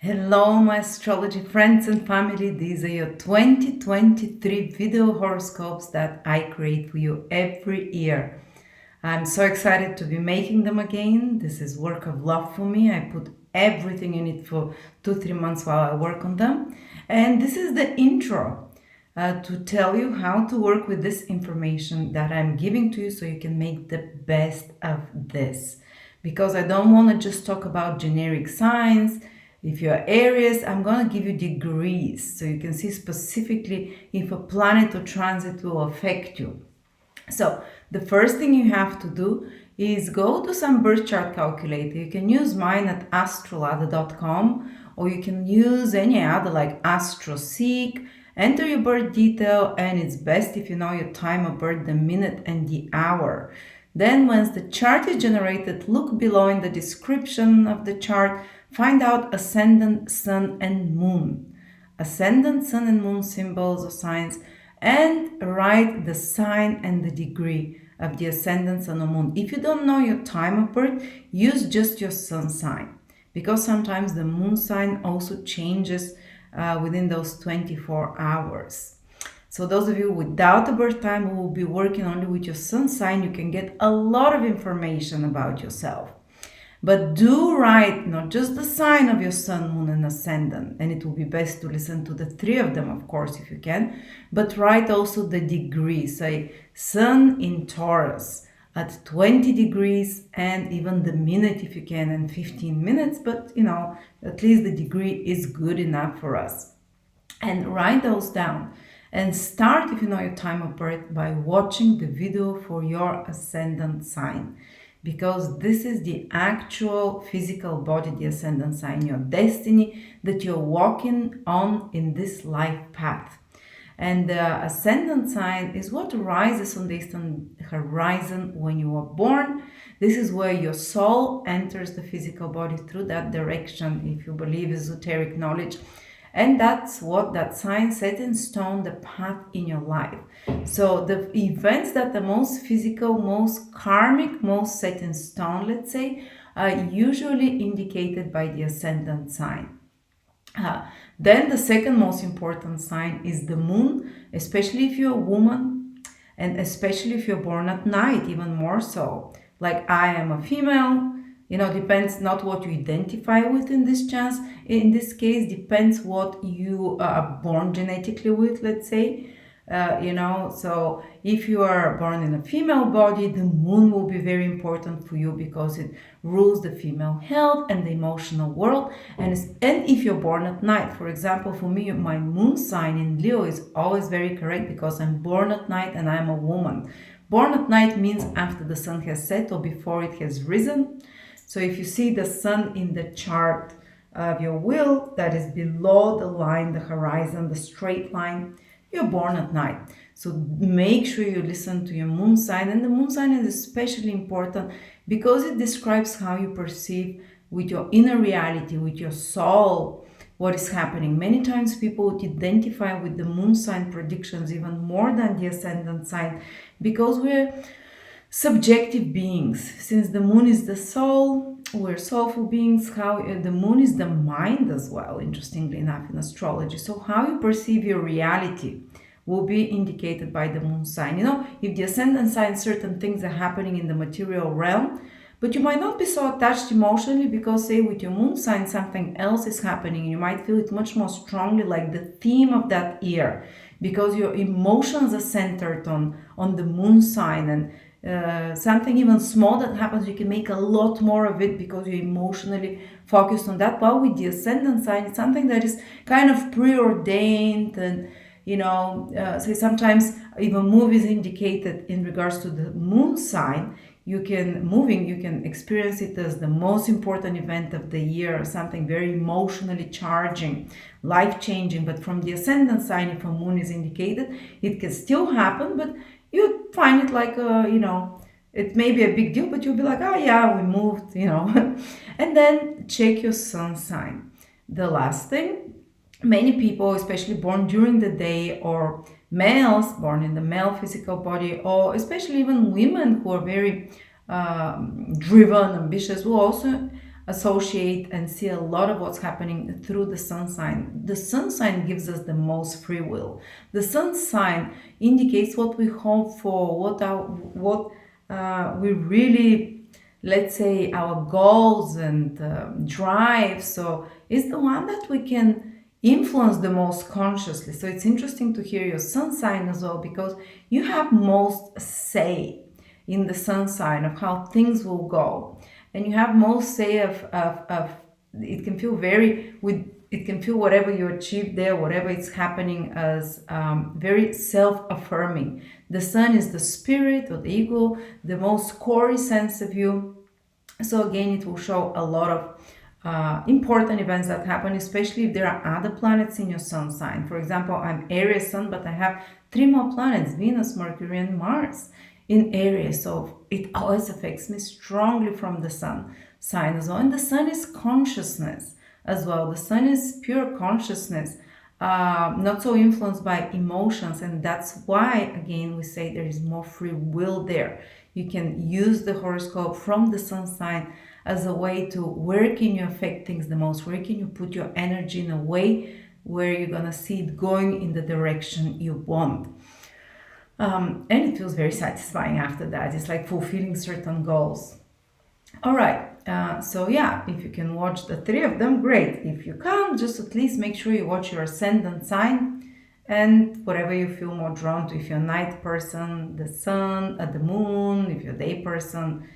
Hello, my astrology friends and family. These are your 2023 video horoscopes that I create for you every year. I'm so excited to be making them again. This is work of love for me. I put everything in it for 2-3 months while I work on them. And this is the intro to tell you how to work with this information that I'm giving to you so you can make the best of this. Because I don't want to just talk about generic signs. If you're Aries, I'm going to give you degrees so you can see specifically if a planet or transit will affect you. So the first thing you have to do is go to some birth chart calculator. You can use mine at astrolada.com, or you can use any other like AstroSeek. Enter your birth detail, and it's best if you know your time of birth, the minute and the hour. Then once the chart is generated, look below in the description of the chart, find out ascendant, sun, and moon. Ascendant, sun, and moon symbols or signs, and write the sign and the degree of the ascendant, sun, or moon. If you don't know your time of birth, use just your sun sign, because sometimes the moon sign also changes within those 24 hours. So those of you without a birth time who will be working only with your sun sign, you can get a lot of information about yourself. But do write not just the sign of your sun, moon, and ascendant, and it will be best to listen to the three of them, of course, if you can, but write also the degree. Say sun in Taurus at 20 degrees, and even the minute if you can, and 15 minutes, but at least the degree is good enough for us. And write those down. And start, if you know your time of birth, by watching the video for your ascendant sign. Because this is the actual physical body, the ascendant sign, your destiny that you're walking on in this life path. And the ascendant sign is what rises on the eastern horizon when you are born. This is where your soul enters the physical body through that direction, if you believe esoteric knowledge. And that's what that sign set in stone, the path in your life. So the events that are most physical, most karmic, most set in stone, let's say, are usually indicated by the ascendant sign. Then the second most important sign is the moon, especially if you're a woman, and especially if you're born at night, even more so. Like I am a female. Depends not what you identify with in this chance. In this case, depends what you are born genetically with, let's say. So if you are born in a female body, the moon will be very important for you because it rules the female health and the emotional world. And if you're born at night, for example, for me, my moon sign in Leo is always very correct because I'm born at night and I'm a woman. Born at night means after the sun has set or before it has risen. So if you see the sun in the chart of your wheel, that is below the line, the horizon, the straight line, you're born at night. So make sure you listen to your moon sign. And the moon sign is especially important because it describes how you perceive with your inner reality, with your soul, what is happening. Many times people would identify with the moon sign predictions even more than the ascendant sign because we're subjective beings. Since the moon is the soul, we're soulful beings. How the moon is the mind as well, interestingly enough, in astrology. So how you perceive your reality will be indicated by the moon sign. If the ascendant sign, certain things are happening in the material realm, but you might not be so attached emotionally because, say, with your moon sign, something else is happening. You might feel it much more strongly, like the theme of that year, because your emotions are centered on the moon sign. And something even small that happens, you can make a lot more of it because you're emotionally focused on that. While with the ascendant sign, it's something that is kind of preordained, and say sometimes even movies indicated in regards to the moon sign. You can experience it as the most important event of the year, or something very emotionally charging, life-changing. But from the ascendant sign, if a moon is indicated, it can still happen, but you find it like it may be a big deal, but you'll be like, oh yeah, we moved. And then check your sun sign. The last thing, many people, especially born during the day, or males born in the male physical body, or especially even women who are very driven, ambitious, will also associate and see a lot of what's happening through the sun sign. The sun sign gives us the most free will. The sun sign indicates what we hope for, what we really, let's say, our goals and drive. So it's the one that we can influence the most consciously. So it's interesting to hear your sun sign as well, because you have most say in the sun sign of how things will go, and you have most say of it can feel very with it can feel whatever you achieve there, whatever is happening, as very self-affirming. The sun is the spirit or the ego, the most core sense of you. So again, it will show a lot of important events that happen, especially if there are other planets in your sun sign. For example, I'm Aries sun, but I have 3 more planets, Venus, Mercury, and Mars in Aries. So it always affects me strongly from the sun sign as well. And the sun is consciousness as well. The sun is pure consciousness, not so influenced by emotions. And that's why, again, we say there is more free will there. You can use the horoscope from the sun sign as a way to where can you affect things the most, where can you put your energy in a way where you're going to see it going in the direction you want. And it feels very satisfying after that. It's like fulfilling certain goals. All right, so yeah, if you can watch the 3 of them, great. If you can't, just at least make sure you watch your ascendant sign and whatever you feel more drawn to. If you're a night person, the sun, the moon. If you're a day person,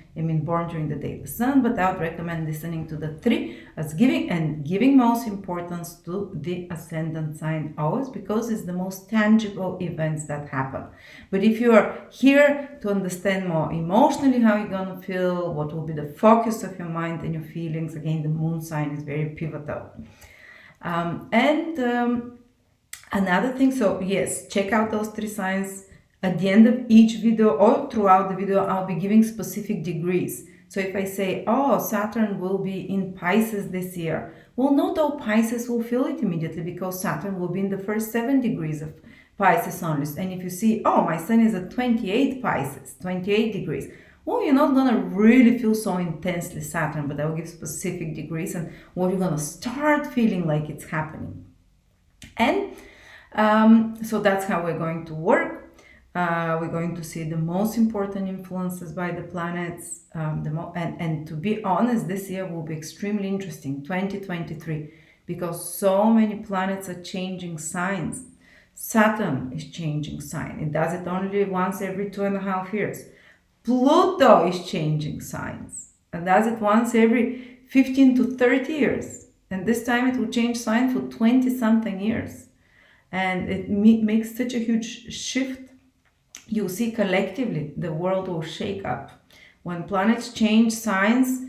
born during the day, the sun. But I would recommend listening to the 3 as giving most importance to the ascendant sign always, because it's the most tangible events that happen. But if you are here to understand more emotionally how you're going to feel, what will be the focus of your mind and your feelings, again, the moon sign is very pivotal. Another thing, so yes, check out those 3 signs. At the end of each video or throughout the video, I'll be giving specific degrees. So if I say, oh, Saturn will be in Pisces this year, well, not all Pisces will feel it immediately, because Saturn will be in the first 7 degrees of Pisces only. And if you see, oh, my sun is at 28 Pisces, 28 degrees, well, you're not going to really feel so intensely Saturn, but I will give specific degrees and what you're going to start feeling like it's happening. And so that's how we're going to work. We're going to see the most important influences by the planets. And to be honest, this year will be extremely interesting, 2023, because so many planets are changing signs. Saturn is changing sign. It does it only once every 2.5 years. Pluto is changing signs, and does it once every 15 to 30 years. And this time it will change sign for 20-something years. And it makes such a huge shift. You'll see collectively the world will shake up. When planets change signs,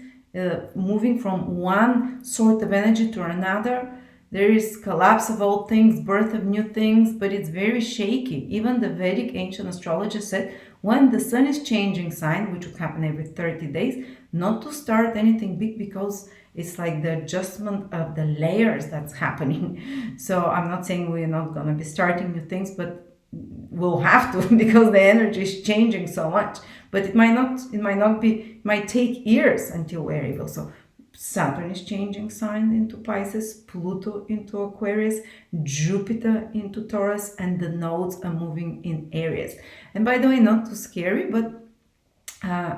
moving from one sort of energy to another, there is collapse of old things, birth of new things, but it's very shaky. Even the Vedic ancient astrologer said when the sun is changing sign, which would happen every 30 days, not to start anything big, because it's like the adjustment of the layers that's happening. So I'm not saying we're not going to be starting new things, but we'll have to, because the energy is changing so much. But it might take years until we're able. So Saturn is changing sign into Pisces, Pluto into Aquarius, Jupiter into Taurus, and the nodes are moving in Aries. And by the way, not too scary, but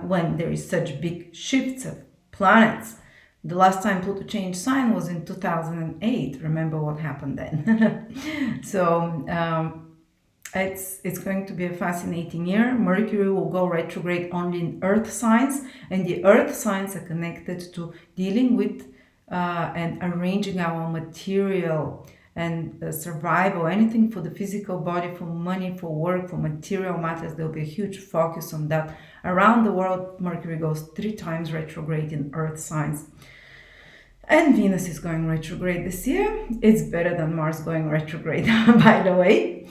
when there is such big shifts of planets, the last time Pluto changed sign was in 2008. Remember what happened then. So it's going to be a fascinating year. Mercury will go retrograde only in earth signs, and the earth signs are connected to dealing with and arranging our material and survival, anything for the physical body, for money, for work, for material matters. There'll be a huge focus on that. Around the world, Mercury goes 3 times retrograde in earth signs. And Venus is going retrograde this year. It's better than Mars going retrograde, by the way.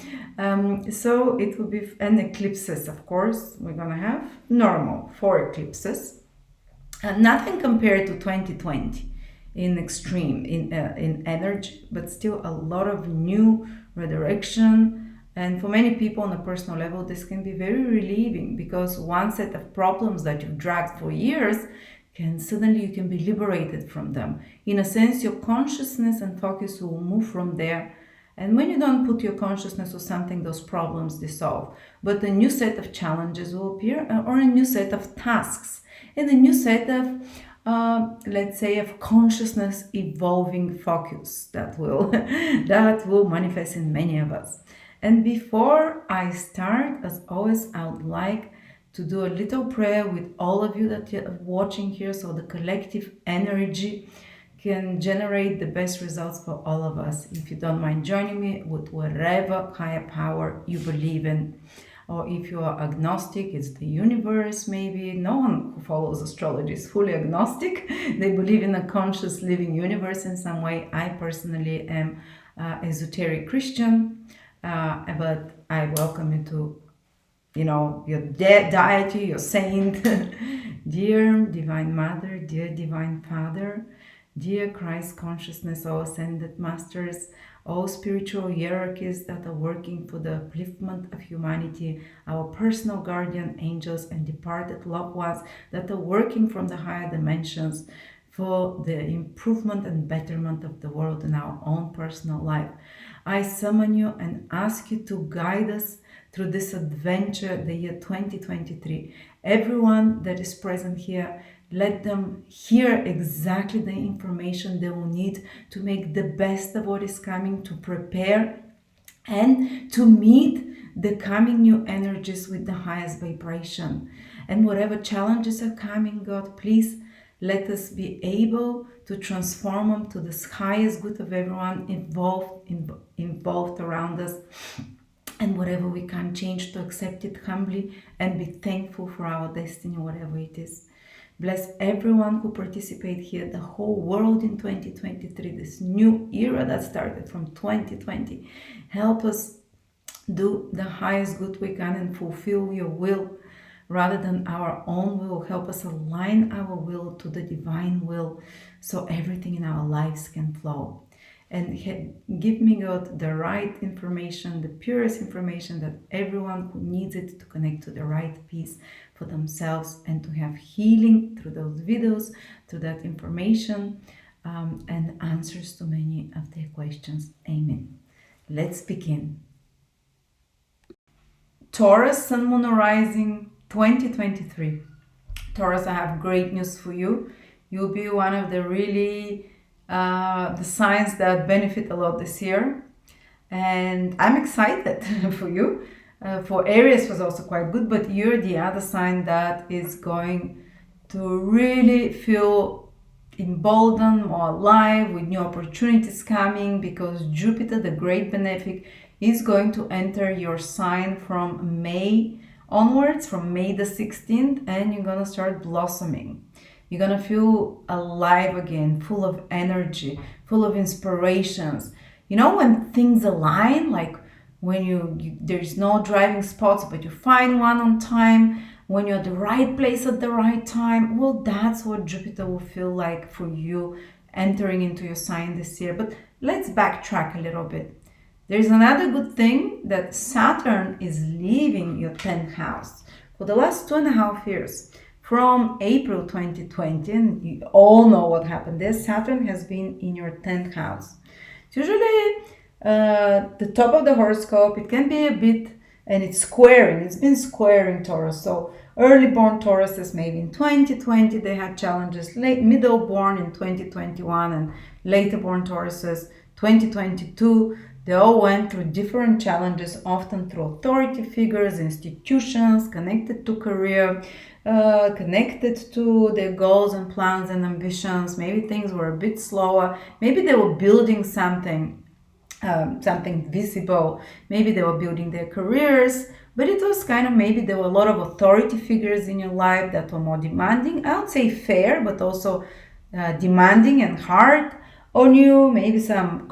So it will be, and eclipses, of course, we're going to have normal 4 eclipses. Nothing compared to 2020 in extreme, in energy, but still a lot of new redirection. And for many people on a personal level, this can be very relieving, because one set of problems that you've dragged for years suddenly you can be liberated from them. In a sense, your consciousness and focus will move from there. And when you don't put your consciousness on something, those problems dissolve. But a new set of challenges will appear, or a new set of tasks, and a new set of, let's say, of consciousness evolving focus that will that will manifest in many of us. And before I start, as always, I would like to do a little prayer with all of you that are watching here, so the collective energy can generate the best results for all of us. If you don't mind joining me with whatever higher power you believe in, or if you are agnostic, it's the universe maybe. No one who follows astrology is fully agnostic. They believe in a conscious living universe in some way. I personally am esoteric Christian, but I welcome you to, your deity, your saint. Dear Divine Mother, dear Divine Father, dear Christ consciousness, all ascended masters, all spiritual hierarchies that are working for the upliftment of humanity, our personal guardian angels and departed loved ones that are working from the higher dimensions for the improvement and betterment of the world and our own personal life. I summon you and ask you to guide us through this adventure, the year 2023. Everyone that is present here, let them hear exactly the information they will need to make the best of what is coming, to prepare and to meet the coming new energies with the highest vibration. And whatever challenges are coming, God, please let us be able to transform them to the highest good of everyone involved around us. And whatever we can change, to accept it humbly and be thankful for our destiny, whatever it is. Bless everyone who participated here, the whole world in 2023, this new era that started from 2020. Help us do the highest good we can and fulfill your will rather than our own will. Help us align our will to the divine will so everything in our lives can flow. And give me, God, the right information, the purest information that everyone who needs it to connect to the right peace for themselves and to have healing through those videos, through that information, and answers to many of their questions. Amen. Let's begin. Taurus, Sun, Moon, Rising 2023. Taurus, I have great news for you. You'll be one of the really the signs that benefit a lot this year, and I'm excited for you. For Aries was also quite good, but you're the other sign that is going to really feel emboldened, more alive, with new opportunities coming, because Jupiter, the great benefic, is going to enter your sign from May onwards, from May the 16th, and you're gonna start blossoming. You're gonna feel alive again, full of energy, full of inspirations. You know, when things align, like when there's no driving spots, but you find one on time, when you're at the right place at the right time, well, that's what Jupiter will feel like for you entering into your sign this year. But let's backtrack a little bit. There's another good thing, that Saturn is leaving your 10th house for the last 2.5 years. From April 2020, and you all know what happened there, Saturn has been in your 10th house. It's usually the top of the horoscope. It can be a bit, and it's been squaring Taurus. So early born Tauruses, maybe in 2020, they had challenges. Middle born in 2021, and later born Tauruses, 2022. They all went through different challenges, often through authority figures, institutions, connected to career, connected to their goals and plans and ambitions. Maybe things were a bit slower. Maybe they were building something visible. Maybe they were building their careers. But it was kind of, maybe there were a lot of authority figures in your life that were more demanding. I would say fair, but also demanding and hard on you. Maybe some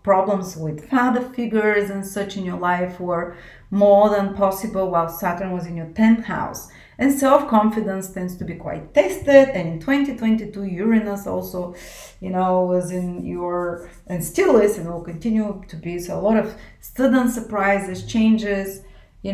problems with father figures and such in your life were more than possible while Saturn was in your 10th house. And self-confidence tends to be quite tested. And in 2022, Uranus also, was in your, and still is, and will continue to be. So a lot of sudden surprises, changes,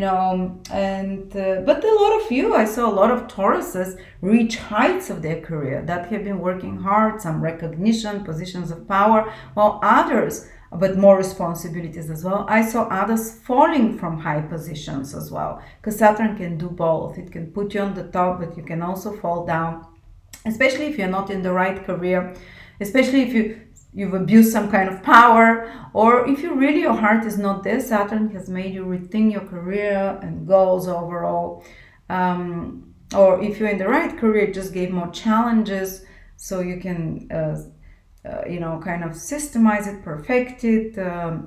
But a lot of you, I saw a lot of Tauruses reach heights of their career that have been working hard, some recognition, positions of power, while others, but more responsibilities as well. I saw others falling from high positions as well, because Saturn can do both. It can put you on the top, but you can also fall down, especially if you're not in the right career, especially if you've abused some kind of power, or if your heart is not there. Saturn has made you rethink your career and goals overall. Or if you're in the right career, it just gave more challenges, so you can kind of systemize it, perfect it,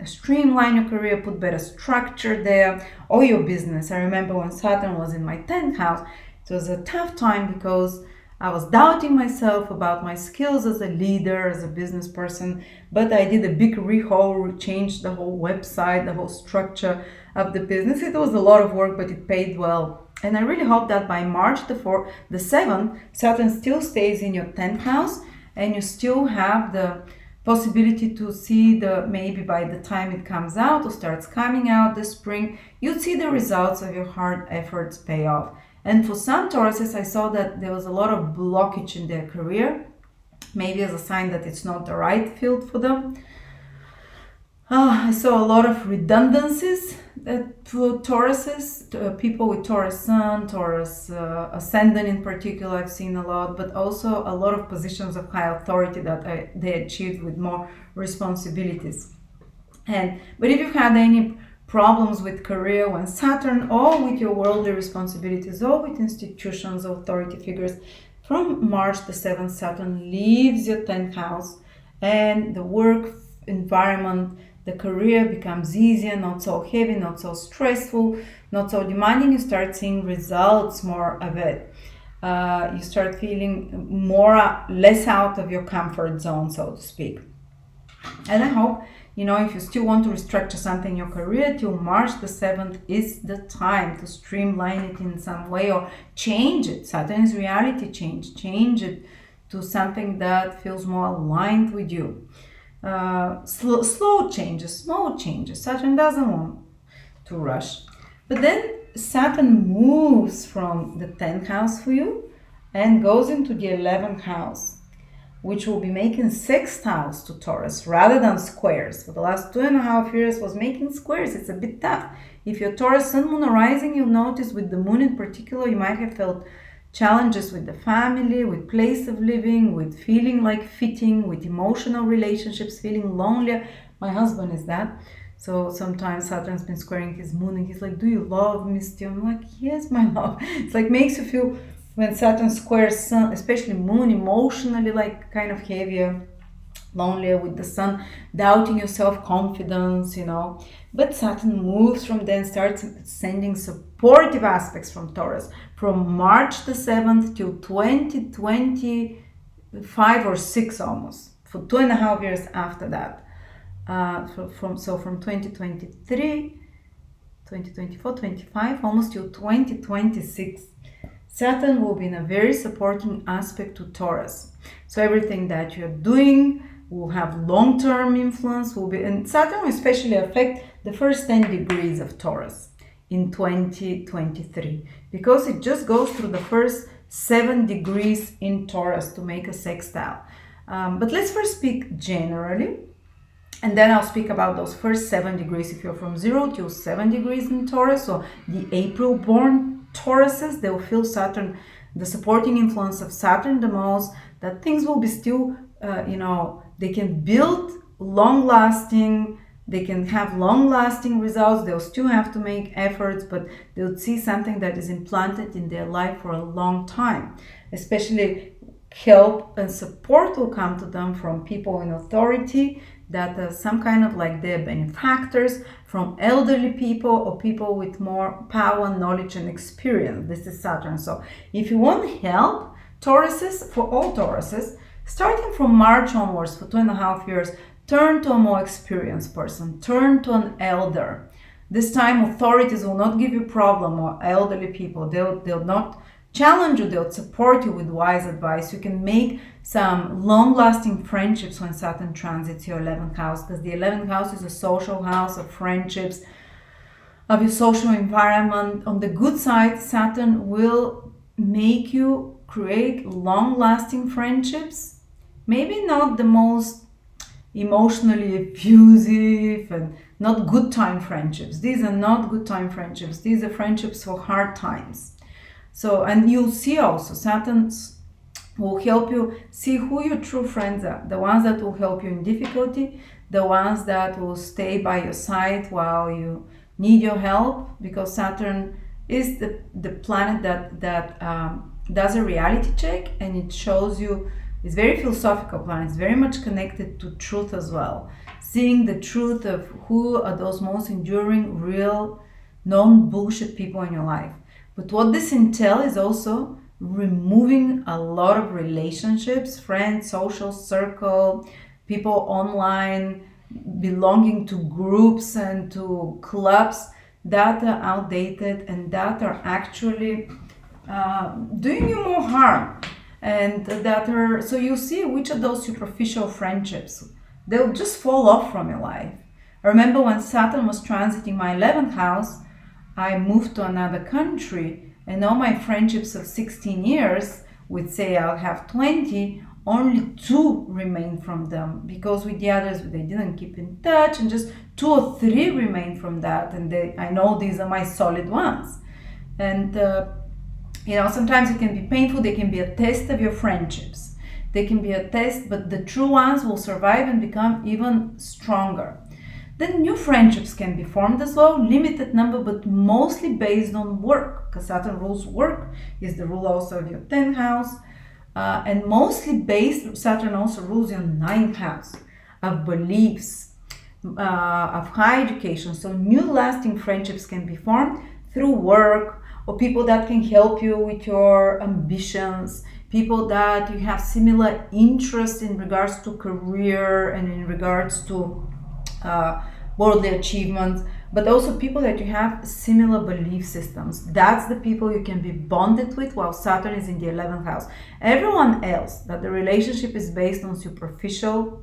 streamline your career, put better structure there, or your business. I remember when Saturn was in my 10th house, it was a tough time because I was doubting myself about my skills as a leader, as a business person, but I did a big rehaul, changed the whole website, the whole structure of the business. It was a lot of work, but it paid well. And I really hope that by March the 7th, Saturn still stays in your 10th house, and you still have the possibility to see maybe by the time it comes out or starts coming out this spring, you'd see the results of your hard efforts pay off. And for some Tauruses, I saw that there was a lot of blockage in their career, maybe as a sign that it's not the right field for them. I saw a lot of redundancies for Tauruses, people with Taurus Sun, Taurus Ascendant in particular, I've seen a lot, but also a lot of positions of high authority that they achieved with more responsibilities. But if you've had any problems with career when Saturn, or with your worldly responsibilities, or with institutions, authority figures, from March the 7th, Saturn leaves your 10th house, and the work environment, the career becomes easier, not so heavy, not so stressful, not so demanding. You start seeing results more of it. You start feeling less out of your comfort zone, so to speak. And I hope, if you still want to restructure something in your career, till March the 7th is the time to streamline it in some way, or change it. Saturn is reality change. Change it to something that feels more aligned with you. Slow changes, small changes. Saturn doesn't want to rush. But then Saturn moves from the 10th house for you and goes into the 11th house, which will be making 6th house to Taurus rather than squares. For the last 2.5 years was making squares. It's a bit tough. If you're Taurus Sun, Moon, or Rising, you'll notice with the Moon in particular, you might have felt challenges with the family, with place of living, with feeling like fitting, with emotional relationships, feeling lonelier. My husband is that. So sometimes Saturn's been squaring his Moon and he's like, do you love me still? I'm like, yes, my love. It's like makes you feel, when Saturn squares Sun, especially Moon, emotionally like kind of heavier, lonelier with the Sun, doubting your self-confidence, But Saturn moves from then, starts sending supportive aspects from Taurus from March the 7th till 2025 or 6 almost, for 2.5 years after that. From 2023, 2024, 25, almost till 2026. Saturn will be in a very supporting aspect to Taurus. So everything that you're doing will have long-term influence, and Saturn will especially affect the first 10 degrees of Taurus in 2023, because it just goes through the first 7 degrees in Taurus to make a sextile. But let's first speak generally, and then I'll speak about those first 7 degrees. If you're from 0 to 7 degrees in Taurus, so the April-born Tauruses, they'll feel Saturn, the supporting influence of Saturn the most, that things will be still, they can build long-lasting, they can have long-lasting results. They'll still have to make efforts, but they'll see something that is implanted in their life for a long time. Especially help and support will come to them from people in authority, that some kind of like their benefactors, from elderly people or people with more power, knowledge, and experience. This is Saturn. So if you want help, Tauruses, for all Tauruses, starting from March onwards for 2.5 years, turn to a more experienced person, turn to an elder. This time authorities will not give you problem, or elderly people. They'll not challenge you, they'll support you with wise advice. You can make some long-lasting friendships when Saturn transits your 11th house, because the 11th house is a social house of friendships, of your social environment. On the good side, Saturn will make you create long-lasting friendships. Maybe not the most emotionally effusive and not good time friendships. These are not good time friendships. These are friendships for hard times. So, and you'll see also Saturn will help you see who your true friends are. The ones that will help you in difficulty, the ones that will stay by your side while you need your help, because Saturn is the planet that does a reality check, and it shows you. It's very philosophical planet. It's very much connected to truth as well. Seeing the truth of who are those most enduring, real, non-bullshit people in your life. But what this entails is also removing a lot of relationships, friends, social circle, people online, belonging to groups and to clubs that are outdated and that are actually doing you more harm. And that are, so you see which of those superficial friendships, they'll just fall off from your life. I remember when Saturn was transiting my 11th house, I moved to another country, and all my friendships of 16 years, would say I'll have 20, only 2 remained from them, because with the others they didn't keep in touch, and just 2 or 3 remained from that, and I know these are my solid ones. And sometimes it can be painful. They can be a test of your friendships. They can be a test, but the true ones will survive and become even stronger. Then new friendships can be formed as well, limited number, but mostly based on work, because Saturn rules work, is the rule also of your 10th house, and mostly based, Saturn also rules your 9th house, of beliefs, of high education. So new lasting friendships can be formed through work, or people that can help you with your ambitions, people that you have similar interests in regards to career and in regards to worldly achievements, but also people that you have similar belief systems. That's the people you can be bonded with while Saturn is in the 11th house. Everyone else, that the relationship is based on superficial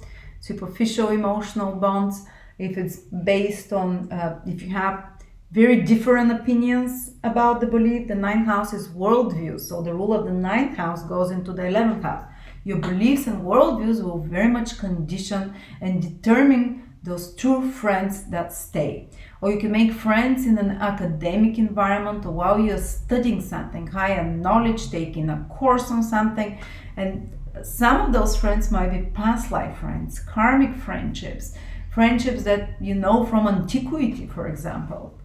emotional bonds, if it's based on, if you have very different opinions about the belief. The 9th house is worldview, so the rule of the 9th house goes into the 11th house. Your beliefs and worldviews will very much condition and determine those true friends that stay. Or you can make friends in an academic environment, or while you're studying something, higher knowledge, taking a course on something, and some of those friends might be past life friends, karmic friendships, friendships that you know from antiquity, for example.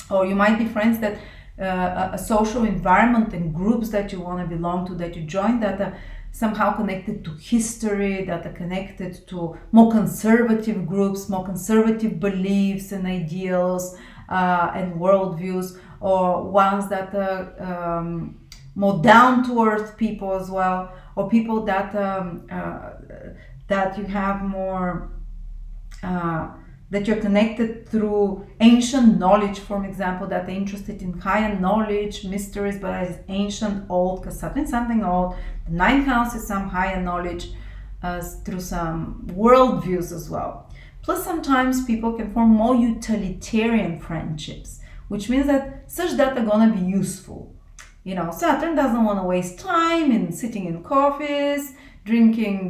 Or you might be friends that a social environment and groups that you want to belong to, that you join, that are somehow connected to history, that are connected to more conservative groups, more conservative beliefs and ideals and worldviews, or ones that are more down to earth people as well, or people that that you have more that you're connected through ancient knowledge, for example, that are interested in higher knowledge, mysteries, but as ancient, old, because something old. The 9th house is some higher knowledge through some worldviews as well. Plus, sometimes people can form more utilitarian friendships, which means that such that are going to be useful. Saturn doesn't want to waste time in sitting in coffees, drinking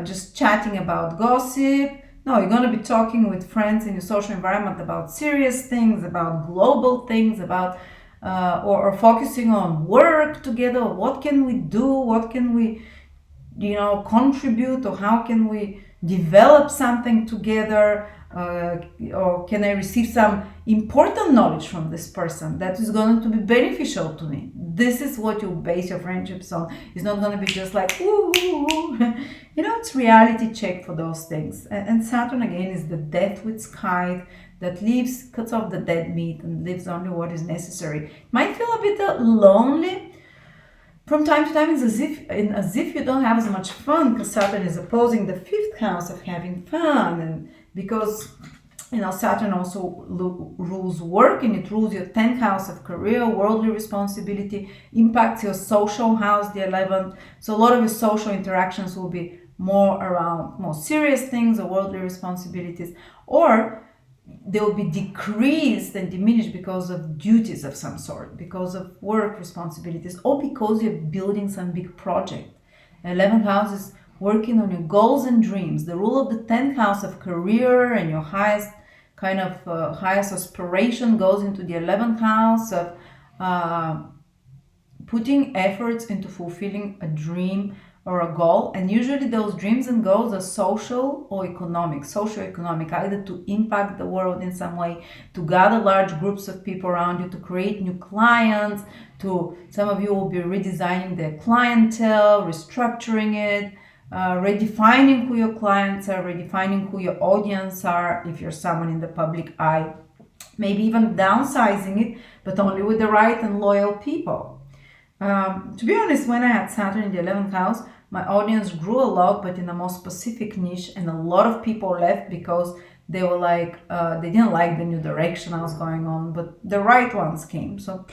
just chatting about gossip. No, you're going to be talking with friends in your social environment about serious things, about global things, about or focusing on work together. What can we do? What can we, contribute, or how can we develop something together? Or can I receive some important knowledge from this person that is going to be beneficial to me? This is what you base your friendships on. It's not going to be just like, ooh, ooh, ooh. It's reality check for those things. And Saturn, again, is the death with scythe that cuts off the dead meat and leaves only what is necessary. Might feel a bit lonely from time to time. It's as if you don't have as much fun, because Saturn is opposing the 5th house of having fun, and because Saturn also rules work, and it rules your 10th house of career, worldly responsibility, impacts your social house, the 11th. So a lot of your social interactions will be more around more serious things or worldly responsibilities. Or they will be decreased and diminished because of duties of some sort, because of work responsibilities, or because you're building some big project. 11th house is working on your goals and dreams. The rule of the 10th house of career and your highest highest aspiration goes into the 11th house of putting efforts into fulfilling a dream or a goal. And usually those dreams and goals are social or economic, socio-economic, either to impact the world in some way, to gather large groups of people around you, to create new clients, to some of you will be redesigning their clientele, restructuring it, redefining who your clients are, redefining who your audience are if you're someone in the public eye, maybe even downsizing it, but only with the right and loyal people. To be honest, when I had Saturn in the 11th house, my audience grew a lot, but in a more specific niche, and a lot of people left because they were like, they didn't like the new direction I was going on, but the right ones came. So,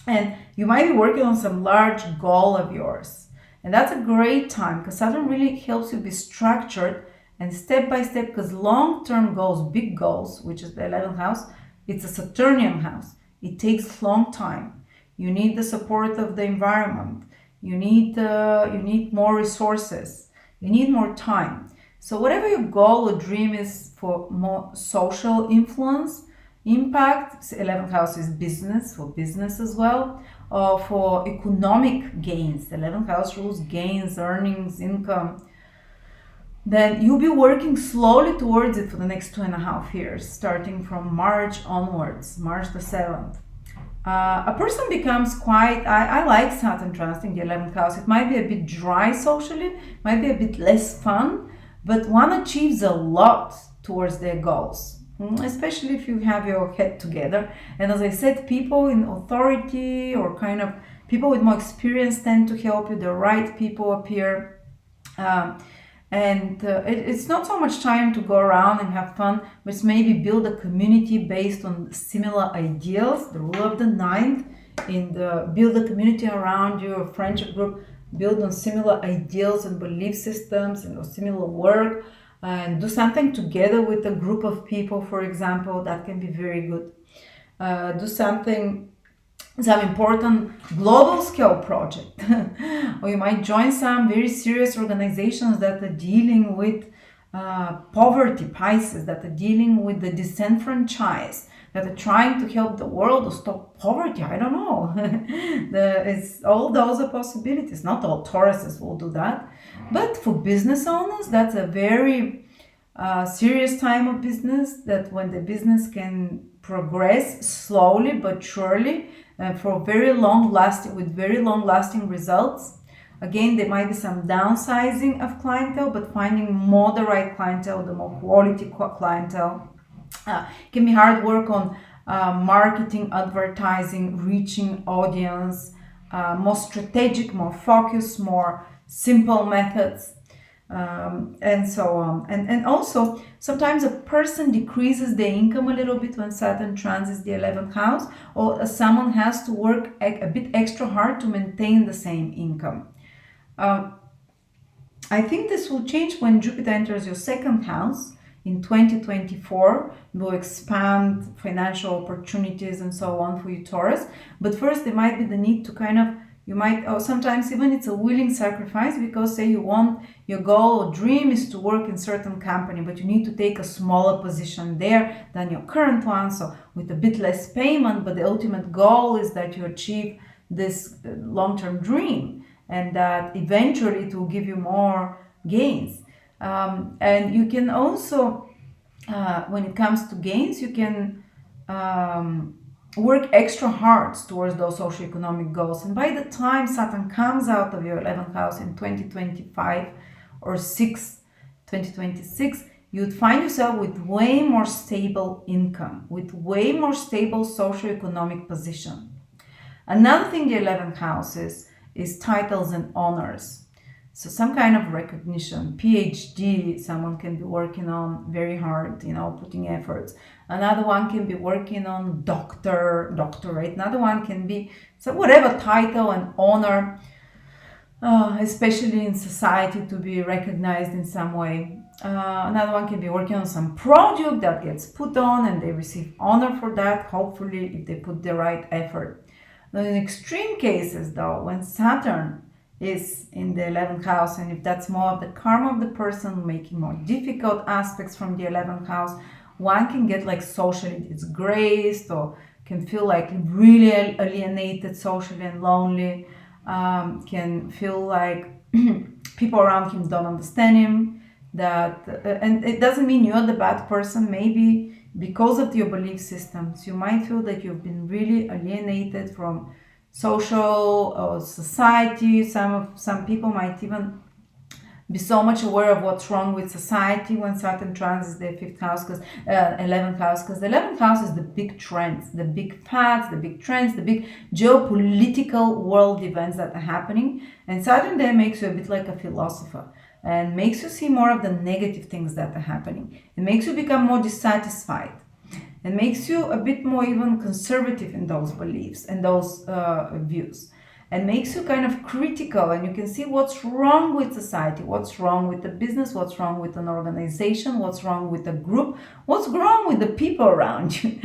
and you might be working on some large goal of yours. And that's a great time because Saturn really helps you be structured and step by step, because long-term goals, big goals, which is the 11th house, it's a Saturnian house. It takes long time. You need the support of the environment. You need more resources. You need more time. So whatever your goal or dream is for more social influence, impact, 11th house is business, for business as well, or for economic gains. The 11th house rules gains, earnings, income. Then you'll be working slowly towards it for the next 2.5 years, starting from March onwards, March the 7th. A person becomes quite, I like Saturn transiting the 11th house. It might be a bit dry socially, might be a bit less fun, but one achieves a lot towards their goals, especially if you have your head together. And as I said, people in authority or kind of people with more experience tend to help you. The right people appear. It's not so much time to go around and have fun, but it's maybe build a community based on similar ideals, the rule of the 9th, build a community around you, a friendship group, build on similar ideals and belief systems and similar work, and do something together with a group of people, for example. That can be very good. Do some important global scale project, or you might join some very serious organizations that are dealing with poverty, Pisces, that are dealing with the disenfranchised, that are trying to help the world to stop poverty. I don't know. All those are possibilities. Not all Tauruses will do that, but for business owners, that's a very serious time of business, that when the business can progress slowly but surely, for very long lasting results. Again, there might be some downsizing of clientele, but finding more the right clientele, the more quality clientele. Can be hard work on marketing, advertising, reaching audience, more strategic, more focused, more simple methods. And so on. And also, sometimes a person decreases their income a little bit when Saturn transits the 11th house, or someone has to work a bit extra hard to maintain the same income. I think this will change when Jupiter enters your 2nd house in 2024. It will expand financial opportunities and so on for you, Taurus. But first, there might be the need to or sometimes even it's a willing sacrifice, because say your goal or dream is to work in certain company, but you need to take a smaller position there than your current one, so with a bit less payment, but the ultimate goal is that you achieve this long-term dream, and that eventually it will give you more gains. And you can also, when it comes to gains, you can work extra hard towards those socioeconomic goals. And by the time Saturn comes out of your 11th house in 2025 or 2026, you'd find yourself with way more stable income, with way more stable socioeconomic position. Another thing the 11th house is titles and honors. So some kind of recognition, PhD, someone can be working on very hard, putting efforts. Another one can be working on doctorate. Another one can be, so whatever title and honor, especially in society, to be recognized in some way. Another one can be working on some project that gets put on and they receive honor for that, hopefully, if they put the right effort. Now, in extreme cases, though, when Saturn is in the 11th house, and if that's more of the karma of the person, making more difficult aspects from the 11th house, one can get like socially disgraced or can feel like really alienated socially and lonely, can feel like people around him don't understand him, that and it doesn't mean you're the bad person. Maybe because of your belief systems you might feel that you've been really alienated from social or society. Some people might even be so much aware of what's wrong with society when Saturn transits the 5th house, because 11th house, because the 11th house is the big trends, the big fads, the big trends, the big geopolitical world events that are happening. And Saturn there makes you a bit like a philosopher and makes you see more of the negative things that are happening. It makes you become more dissatisfied. It makes you a bit more even conservative in those beliefs and those views. And makes you kind of critical, and you can see what's wrong with society, what's wrong with the business, what's wrong with an organization, what's wrong with a group, what's wrong with the people around you.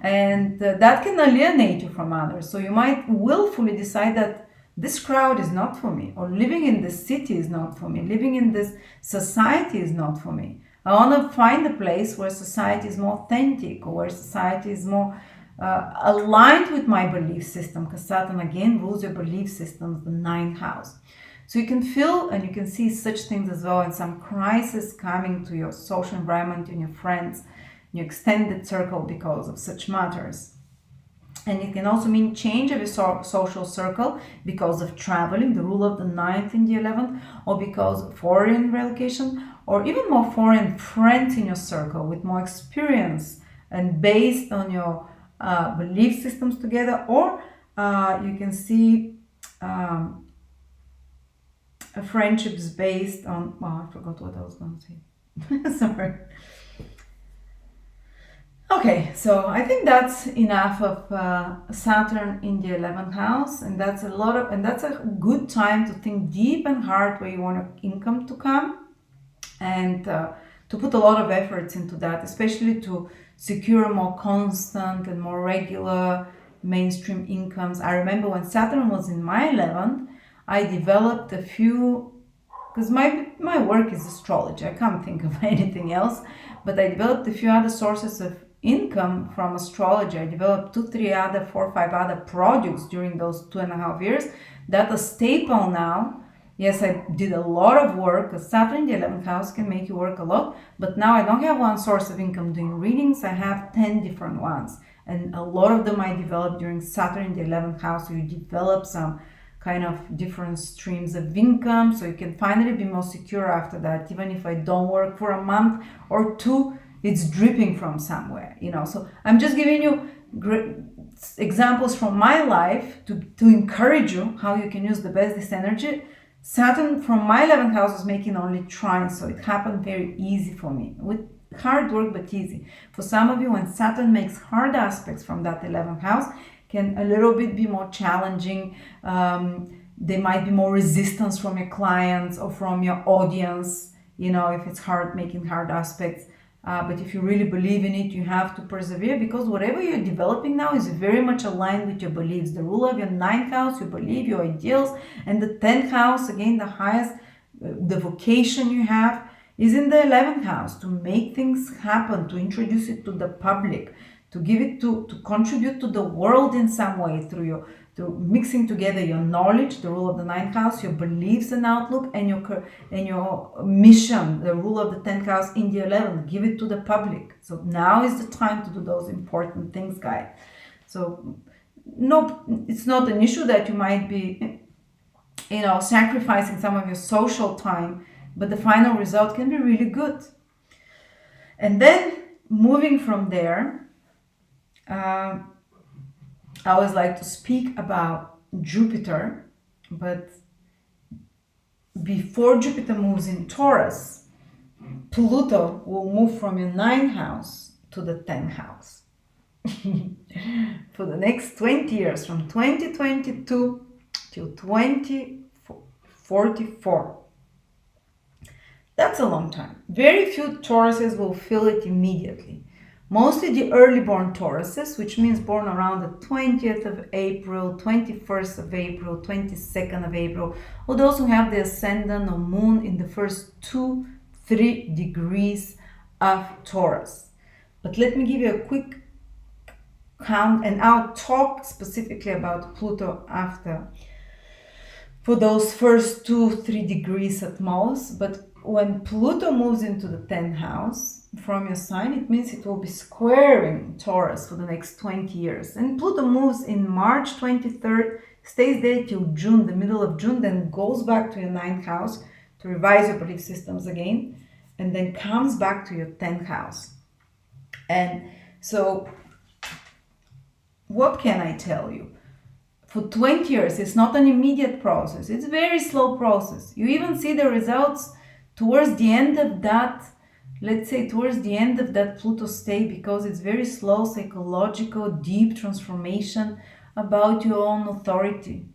And that can alienate you from others. So you might willfully decide that this crowd is not for me, or living in this city is not for me, living in this society is not for me. I want to find a place where society is more authentic, or where society is more aligned with my belief system, because Saturn again rules your belief systems, the 9th house. So you can feel and you can see such things as well, and some crisis coming to your social environment and your friends, your extended circle because of such matters. And it can also mean change of your social circle because of traveling, the rule of the 9th in the 11th, or because of foreign relocation, or even more foreign friends in your circle with more experience and based on your belief systems together. Or you can see friendships based on, I forgot what I was going to say. Sorry. Okay, so I think that's enough of Saturn in the 11th house, and that's a good time to think deep and hard where you want your income to come, and to put a lot of efforts into that, especially to secure more constant and more regular mainstream incomes. I remember when Saturn was in my 11th, I developed a few, because my work is astrology, I can't think of anything else, but I developed a few other sources of income from astrology. I developed 4 or 5 other projects during those 2.5 years that are staple now. Yes, I did a lot of work, because Saturn in the 11th house can make you work a lot, but now I don't have one source of income doing readings, I have 10 different ones, and a lot of them I developed during Saturn in the 11th house. So you develop some kind of different streams of income, so you can finally be more secure after that. Even if I don't work for a month or two, it's dripping from somewhere, So I'm just giving you great examples from my life to encourage you how you can use the best this energy. Saturn from my 11th house was making only trines, so it happened very easy for me, with hard work but easy. For some of you, when Saturn makes hard aspects from that 11th house, can a little bit be more challenging. There might be more resistance from your clients or from your audience, if it's hard, making hard aspects. But if you really believe in it, you have to persevere, because whatever you're developing now is very much aligned with your beliefs. The rule of your 9th house, you believe, your ideals, and the 10th house, again, the highest, the vocation you have, is in the 11th house, to make things happen, to introduce it to the public, to give it to contribute to the world in some way through mixing together your knowledge, the rule of the 9th house, your beliefs and outlook, and your mission, the rule of the 10th house in the 11th. Give it to the public. So now is the time to do those important things, guys. So no, it's not an issue that you might be, sacrificing some of your social time, but the final result can be really good. And then moving from there, I always like to speak about Jupiter, but before Jupiter moves in Taurus, Pluto will move from your 9th house to the 10th house. For the next 20 years, from 2022 till 2044. That's a long time. Very few Tauruses will feel it immediately. Mostly the early born Tauruses, which means born around the 20th of April, 21st of April, 22nd of April, or those who have the ascendant or moon in the first 2-3 degrees of Taurus. But let me give you a quick count, and I'll talk specifically about Pluto after for those first 2-3 degrees at most. But when Pluto moves into the 10th house from your sign, it means it will be squaring Taurus for the next 20 years. And Pluto moves in March 23rd, stays there till June, the middle of June, then goes back to your 9th house to revise your belief systems again, and then comes back to your 10th house. And so what can I tell you? For 20 years, it's not an immediate process. It's a very slow process. You even see the results towards the end of that, let's say towards the end of that Pluto stay, because it's very slow, psychological, deep transformation about your own authority.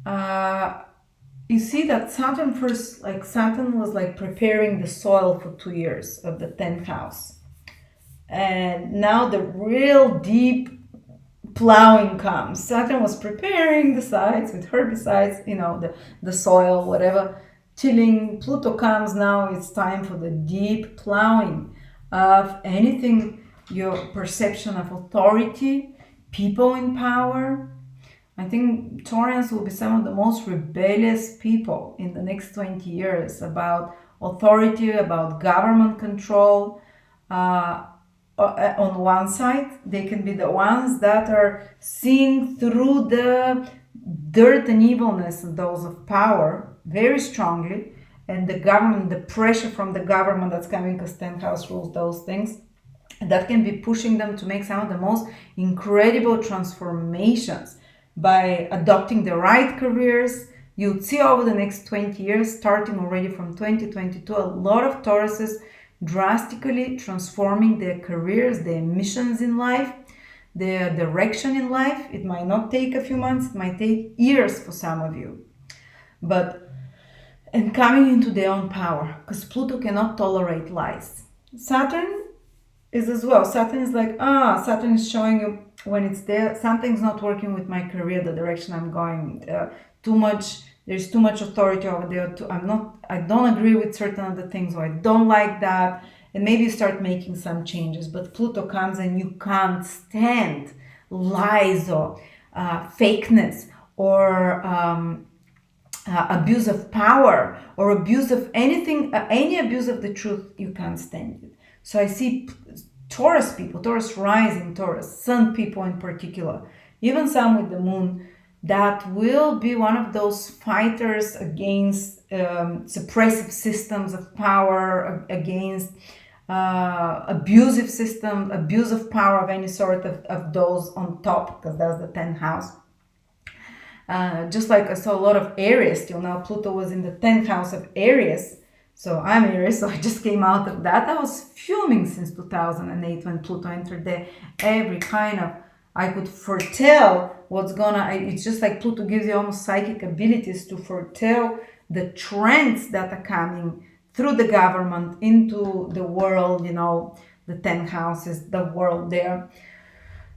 You see that Saturn first, like Saturn was like preparing the soil for 2 years of the 10th house. And now the real deep plowing comes. Saturn was preparing the sides with herbicides, the soil, whatever, tilling. Pluto comes now, it's time for the deep plowing of anything, your perception of authority, people in power. I think Taurans will be some of the most rebellious people in the next 20 years about authority, about government control. On one side, they can be the ones that are seeing through the dirt and evilness of those of power very strongly, and the government, the pressure from the government that's coming, because 10th house rules those things, that can be pushing them to make some of the most incredible transformations by adopting the right careers. You'd see over the next 20 years, starting already from 2022, a lot of Tauruses drastically transforming their careers, their missions in life, their direction in life. It might not take a few months, it might take years for some of you. And coming into their own power, because Pluto cannot tolerate lies. Saturn is as well. Saturn is like, Saturn is showing you when it's there, something's not working with my career, the direction I'm going, there's too much authority over there. I don't agree with certain other things, or I don't like that. And maybe you start making some changes. But Pluto comes and you can't stand lies or fakeness or abuse of power or abuse of anything, any abuse of the truth. You can't stand it. So I see Taurus people, Taurus rising, Taurus sun people in particular, even some with the moon, that will be one of those fighters against suppressive systems of power, against abusive system, abuse of power of any sort of those on top, because that's the 10th house. Just like I saw a lot of Aries till now. Pluto was in the 10th house of Aries. So I'm Aries, so I just came out of that. I was fuming since 2008 when Pluto entered there. Every kind of, I could foretell it's just like Pluto gives you almost psychic abilities to foretell the trends that are coming through the government into the world, the 10 houses, the world there.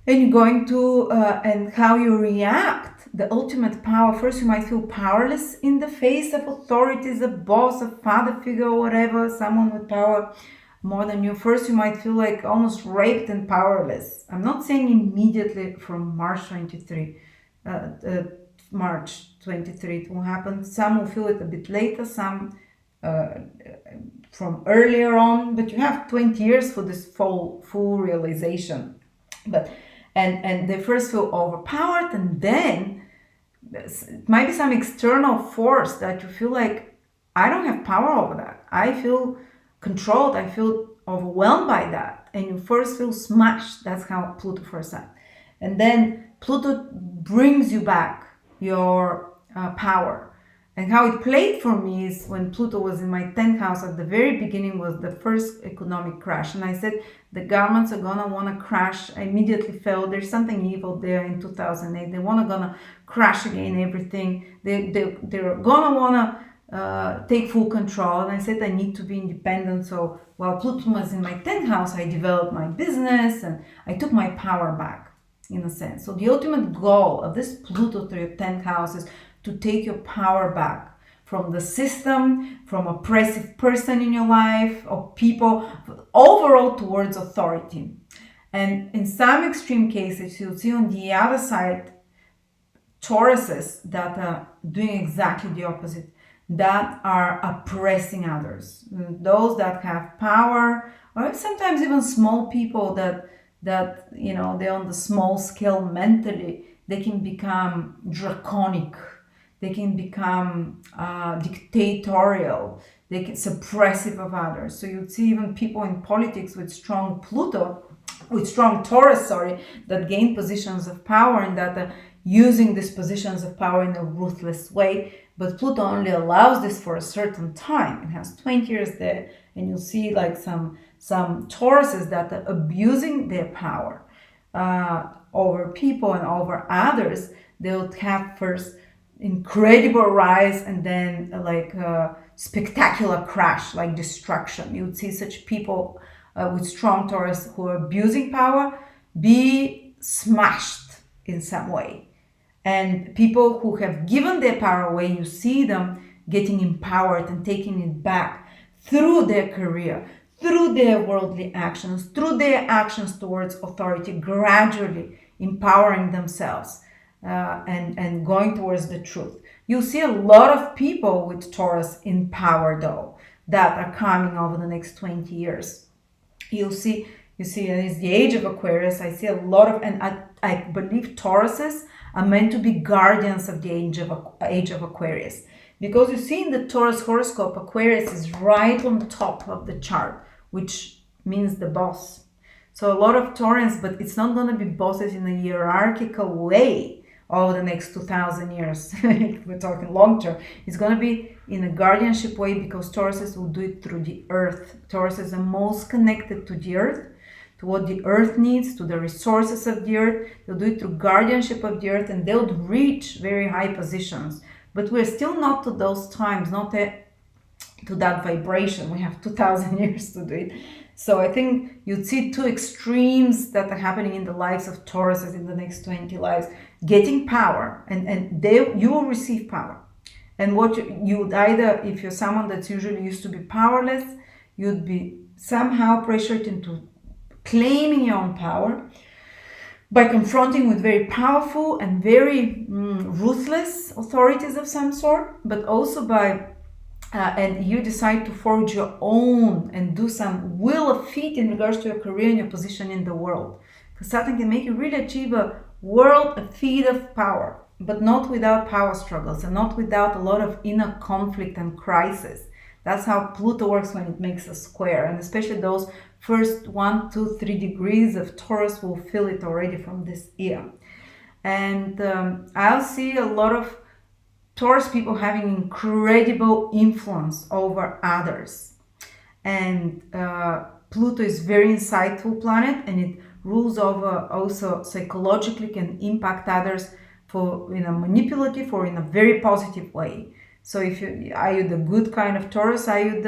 And you're going to, and how you react, the ultimate power. First, you might feel powerless in the face of authorities, a boss, a father figure, whatever, someone with power more than you. First, you might feel like almost raped and powerless. I'm not saying immediately from March 23. March 23 it will happen. Some will feel it a bit later, some from earlier on, but you have 20 years for this full realization. And they first feel overpowered, and then it might be some external force that you feel like, I don't have power over that. I feel controlled, I feel overwhelmed by that. And you first feel smashed. That's how Pluto first acts. And then Pluto brings you back your power. And how it played for me is when Pluto was in my 10th house at the very beginning was the first economic crash. And I said, the governments are gonna wanna crash. I immediately felt there's something evil there in 2008. They gonna crash again everything. They're gonna wanna take full control. And I said I need to be independent. So while Pluto was in my 10th house, I developed my business and I took my power back, in a sense. So the ultimate goal of this Pluto through your 10th house is to take your power back from the system, from oppressive person in your life, or people, overall towards authority. And in some extreme cases, you'll see on the other side Tauruses that are doing exactly the opposite, that are oppressing others. Those that have power, or sometimes even small people that they're on the small scale mentally, they can become draconic, they can become dictatorial, they can suppressive of others. So you'd see even people in politics with strong Taurus, that gain positions of power and that are using these positions of power in a ruthless way. But Pluto only allows this for a certain time. It has 20 years there, and you'll see like some Tauruses that are abusing their power over people and over others. They'll have first incredible rise and then like a spectacular crash, like destruction. You would see such people with strong Taurus who are abusing power be smashed in some way. And people who have given their power away, you see them getting empowered and taking it back through their career, through their worldly actions, through their actions towards authority, gradually empowering themselves and going towards the truth. You'll see a lot of people with Taurus in power, though, that are coming over the next 20 years. You see, it's the age of Aquarius. I see a lot of, and I believe Tauruses are meant to be guardians of the age of Aquarius. Because you see in the Taurus horoscope, Aquarius is right on top of the chart, which means the boss. So a lot of Taurans, but it's not going to be bosses in a hierarchical way over the next 2,000 years. We're talking long term. It's going to be in a guardianship way because Tauruses will do it through the earth. Tauruses are most connected to the earth, to what the earth needs, to the resources of the earth. They'll do it through guardianship of the earth, and they'll reach very high positions. But we're still not to those times, not to that vibration. We have 2,000 years to do it. So I think you'd see two extremes that are happening in the lives of Tauruses in the next 20 lives. Getting power, and you will receive power. And what you would either, if you're someone that's usually used to be powerless, you'd be somehow pressured into claiming your own power by confronting with very powerful and very ruthless authorities of some sort, but also by and you decide to forge your own and do some will of feat in regards to your career and your position in the world. Because Saturn can make you really achieve a world, a feat of power, but not without power struggles and not without a lot of inner conflict and crisis. That's how Pluto works when it makes a square, and especially those first 1, 2, 3 degrees of Taurus will feel it already from this year. And I'll see a lot of Taurus people having incredible influence over others. And Pluto is very insightful planet, and it rules over also psychologically, can impact others for in a manipulative or in a very positive way. So if you are you the good kind of Taurus, are you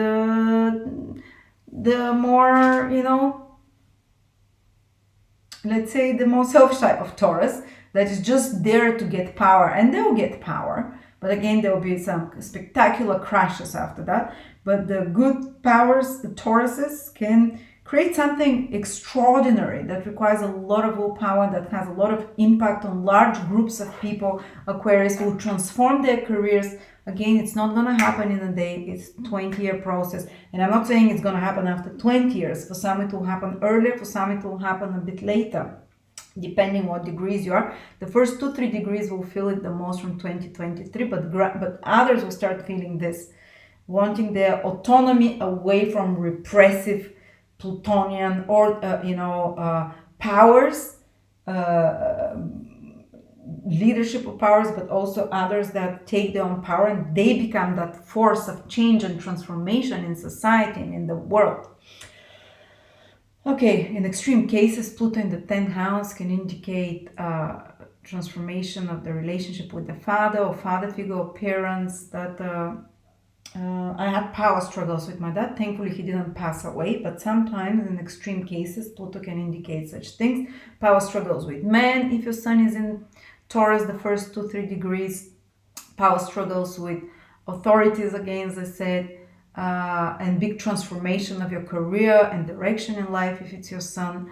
the more, let's say the more selfish type of Taurus that is just there to get power, and they'll get power. But again, there will be some spectacular crashes after that. But the good powers, the Tauruses, can create something extraordinary that requires a lot of willpower, that has a lot of impact on large groups of people. Aquarius will transform their careers. Again, it's not going to happen in a day. It's a 20-year process. And I'm not saying it's going to happen after 20 years. For some, it will happen earlier. For some, it will happen a bit later, depending what degrees you are. The first 2-3 degrees will feel it the most from 2023, but others will start feeling this, wanting their autonomy away from repressive Plutonian or powers, leadership of powers, but also others that take their own power and they become that force of change and transformation in society and in the world. Okay, in extreme cases, Pluto in the 10th house can indicate transformation of the relationship with the father or father figure or parents that I had power struggles with my dad. Thankfully, he didn't pass away, but sometimes in extreme cases, Pluto can indicate such things. Power struggles with men, if your sun is in Taurus, the first 2-3 degrees. Power struggles with authorities, again, as I said, and big transformation of your career and direction in life, if it's your sun.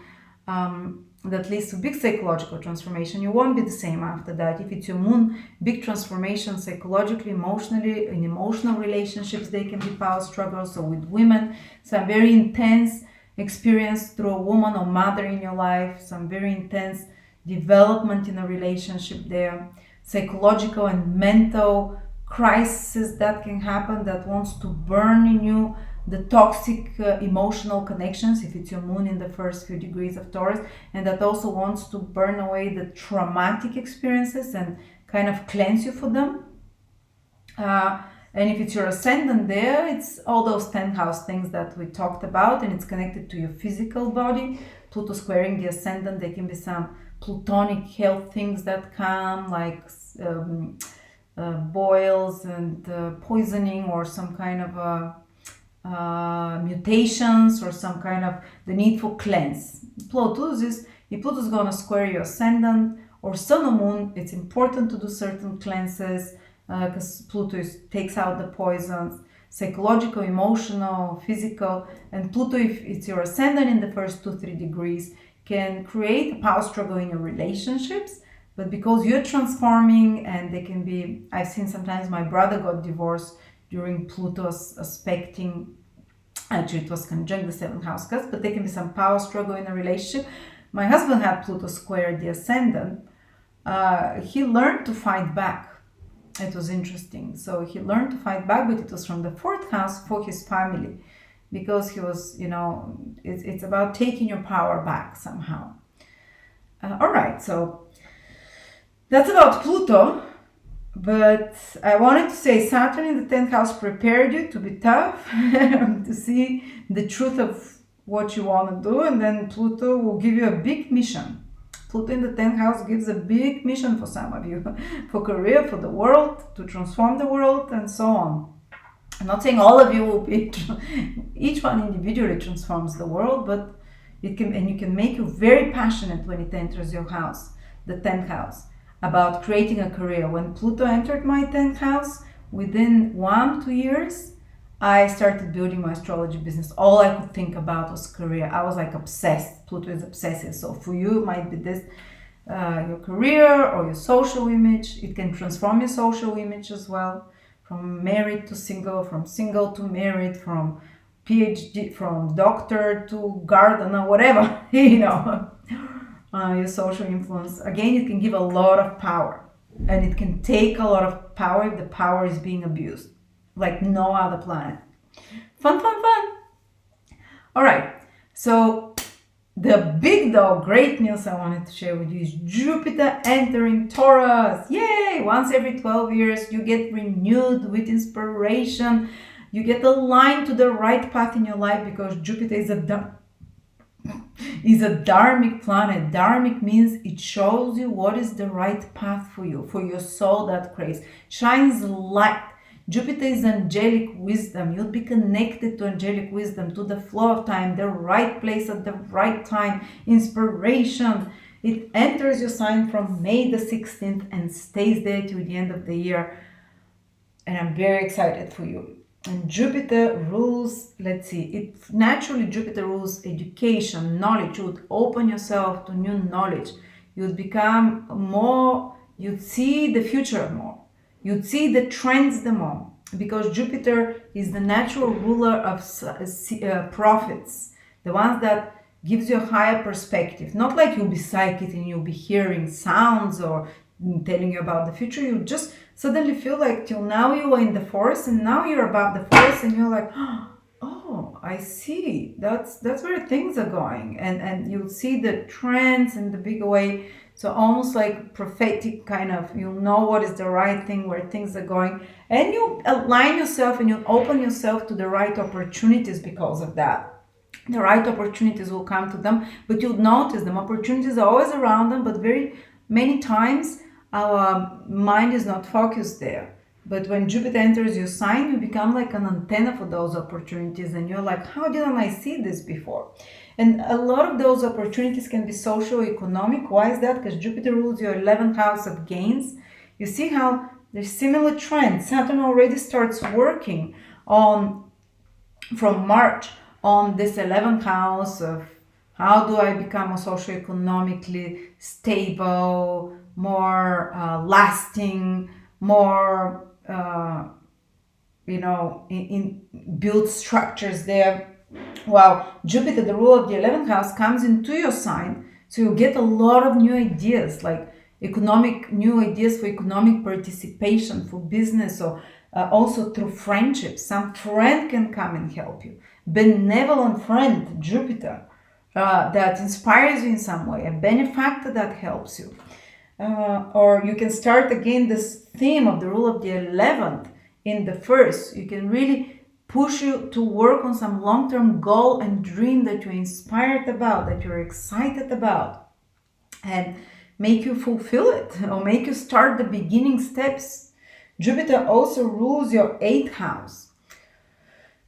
That leads to big psychological transformation. You won't be the same after that. If it's your moon, big transformation psychologically, emotionally, in emotional relationships, they can be power struggles. So with women, some very intense experience through a woman or mother in your life, some very intense development in a relationship there, psychological and mental crisis that can happen that wants to burn in you the toxic emotional connections, if it's your moon in the first few degrees of Taurus, and that also wants to burn away the traumatic experiences and kind of cleanse you for them. And if it's your ascendant there, it's all those 10th house things that we talked about, and it's connected to your physical body. Pluto squaring the ascendant, there can be some plutonic health things that come, like boils and poisoning, or some kind of mutations, or some kind of the need for cleanse. If Pluto's gonna square your ascendant or sun or moon, it's important to do certain cleanses because Pluto takes out the poisons, psychological, emotional, physical. And Pluto, if it's your ascendant in the first 2-3 degrees, can create a power struggle in your relationships. But because you're transforming, and they can be, I've seen sometimes my brother got divorced during Pluto's aspecting, actually it was conjunct the 7th house cusp, but there can be some power struggle in a relationship. My husband had Pluto square the ascendant. He learned to fight back. It was interesting. So he learned to fight back, but it was from the 4th house for his family, because he was, it's about taking your power back somehow. All right, so that's about Pluto. But I wanted to say Saturn in the 10th house prepared you to be tough, to see the truth of what you want to do, and then Pluto will give you a big mission. Pluto in the 10th house gives a big mission for some of you, for career, for the world, to transform the world, and so on. I'm not saying all of you will be, each one individually transforms the world, but it can, and you can make you very passionate when it enters your house, the 10th house, about creating a career. When Pluto entered my 10th house, within 1-2 years, I started building my astrology business. All I could think about was career. I was like obsessed. Pluto is obsessive. So for you, it might be this, your career or your social image. It can transform your social image as well, from married to single, from single to married, from PhD, from doctor to gardener, whatever, your social influence. Again, it can give a lot of power, and it can take a lot of power if the power is being abused, like no other planet. Fun. All right, so the big dog, great news I wanted to share with you is Jupiter entering Taurus. Yay! Once every 12 years, you get renewed with inspiration. You get aligned to the right path in your life, because Jupiter is a dharmic planet. Dharmic means it shows you what is the right path for you, for your soul that craves. Shines light. Jupiter is angelic wisdom. You'll be connected to angelic wisdom, to the flow of time, the right place at the right time, inspiration. It enters your sign from May the 16th and stays there till the end of the year. And I'm very excited for you. And Jupiter rules, Jupiter rules education, knowledge. You would open yourself to new knowledge. You'd become more, you'd see the future more. You'd see the trends the more. Because Jupiter is the natural ruler of prophets, the ones that gives you a higher perspective. Not like you'll be psychic and you'll be hearing sounds or telling you about the future. You just suddenly feel like till now you were in the forest, and now you're above the forest, and you're like, oh, I see. That's where things are going, and you'll see the trends in the bigger way. So almost like prophetic kind of, you'll know what is the right thing, where things are going, and you align yourself and you open yourself to the right opportunities because of that. The right opportunities will come to them, but you'll notice them. Opportunities are always around them, but very many times our mind is not focused there. But when Jupiter enters your sign, you become like an antenna for those opportunities, and you're like, how didn't I see this before? And a lot of those opportunities can be socio-economic. Why is that? Because Jupiter rules your 11th house of gains. You see how there's similar trends. Saturn already starts working on from March on this 11th house of how do I become a socioeconomically stable, more lasting, more in build structures there. Well, Jupiter, the ruler of the 11th house, comes into your sign, so you get a lot of new ideas, like new ideas for economic participation, for business, or also through friendships. Some friend can come and help you. Benevolent friend, Jupiter, that inspires you in some way, a benefactor that helps you. Or you can start again this theme of the rule of the 11th in the first. You can really push you to work on some long-term goal and dream that you're inspired about, that you're excited about, and make you fulfill it or make you start the beginning steps. Jupiter also rules your 8th house.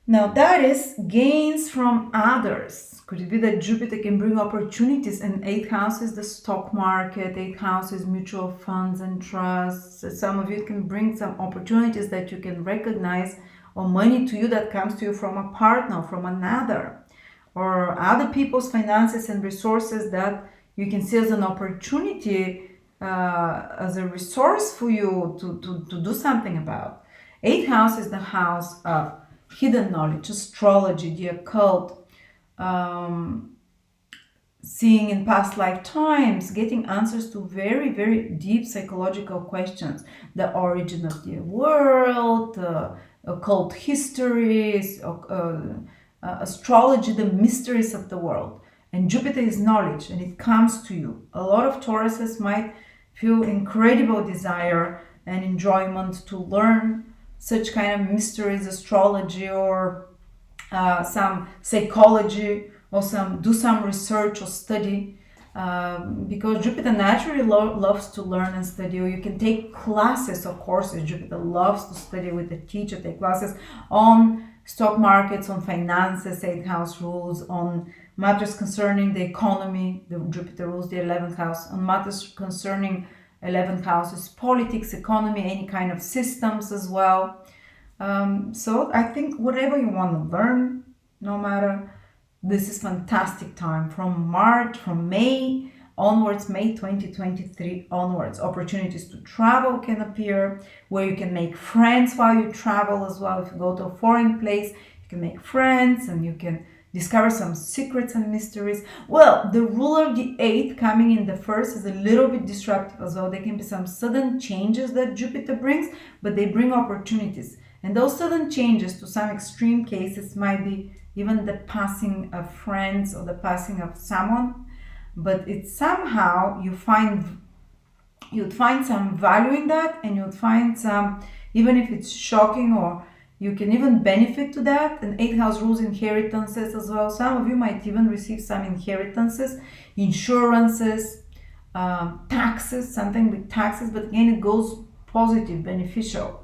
Now that is gains from others. Could it be that Jupiter can bring opportunities, and 8th house is the stock market, 8th house is mutual funds and trusts. Some of you can bring some opportunities that you can recognize, or money to you that comes to you from a partner, from another, or other people's finances and resources that you can see as an opportunity, as a resource for you to do something about. 8th house is the house of hidden knowledge, astrology, the occult, seeing in past lifetimes, getting answers to very, very deep psychological questions, the origin of the world, occult histories, astrology, the mysteries of the world. And Jupiter is knowledge, and it comes to you. A lot of Tauruses might feel incredible desire and enjoyment to learn such kind of mysteries, astrology, or some psychology, or do some research or study, because Jupiter naturally loves to learn and study. Or you can take classes or courses. Jupiter loves to study with a teacher, take classes on stock markets, on finances, 8th house rules, on matters concerning the economy. The Jupiter rules the 11th house. On matters concerning 11th houses, politics, economy, any kind of systems as well. So I think whatever you want to learn, no matter, this is fantastic time from May onwards, May 2023 onwards. Opportunities to travel can appear, where you can make friends while you travel as well. If you go to a foreign place, you can make friends and you can discover some secrets and mysteries. Well, the ruler of the 8th coming in the first is a little bit disruptive as well. There can be some sudden changes that Jupiter brings, but they bring opportunities. And those sudden changes, to some extreme cases, might be even the passing of friends or the passing of someone. But it's somehow you'd find some value in that, and you'd find some, even if it's shocking, or you can even benefit to that. And 8th house rules inheritances as well. Some of you might even receive some inheritances, insurances, taxes, something with taxes, but again, it goes positive, beneficial.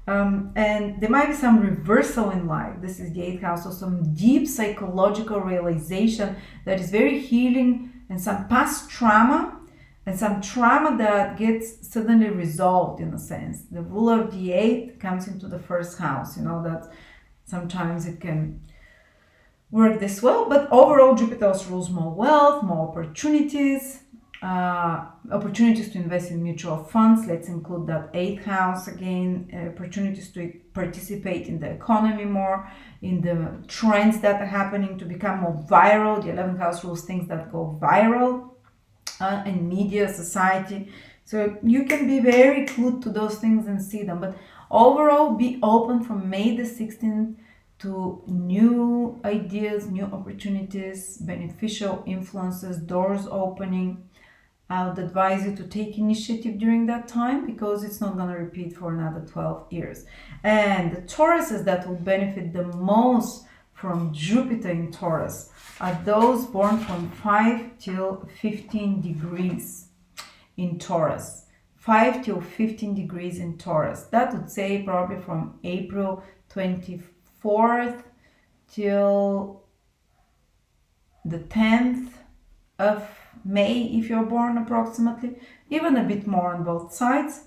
And there might be some reversal in life. This is the 8th house, so some deep psychological realization that is very healing, and some past trauma, and some trauma that gets suddenly resolved in a sense. The ruler of the 8th comes into the first house. You know that sometimes it can work this well, but overall Jupiter rules more wealth, more opportunities, opportunities to invest in mutual funds. Let's include that 8th house again, opportunities to participate in the economy more, in the trends that are happening, to become more viral. The 11th house rules things that go viral in media, society. So you can be very clued to those things and see them. But overall, be open from May the 16th to new ideas, new opportunities, beneficial influences, doors opening. I would advise you to take initiative during that time, because it's not going to repeat for another 12 years. And the Tauruses that will benefit the most from Jupiter in Taurus are those born from 5 till 15 degrees in Taurus. 5 till 15 degrees in Taurus. That would say probably from April 24th till the 10th of May, if you're born approximately, even a bit more on both sides.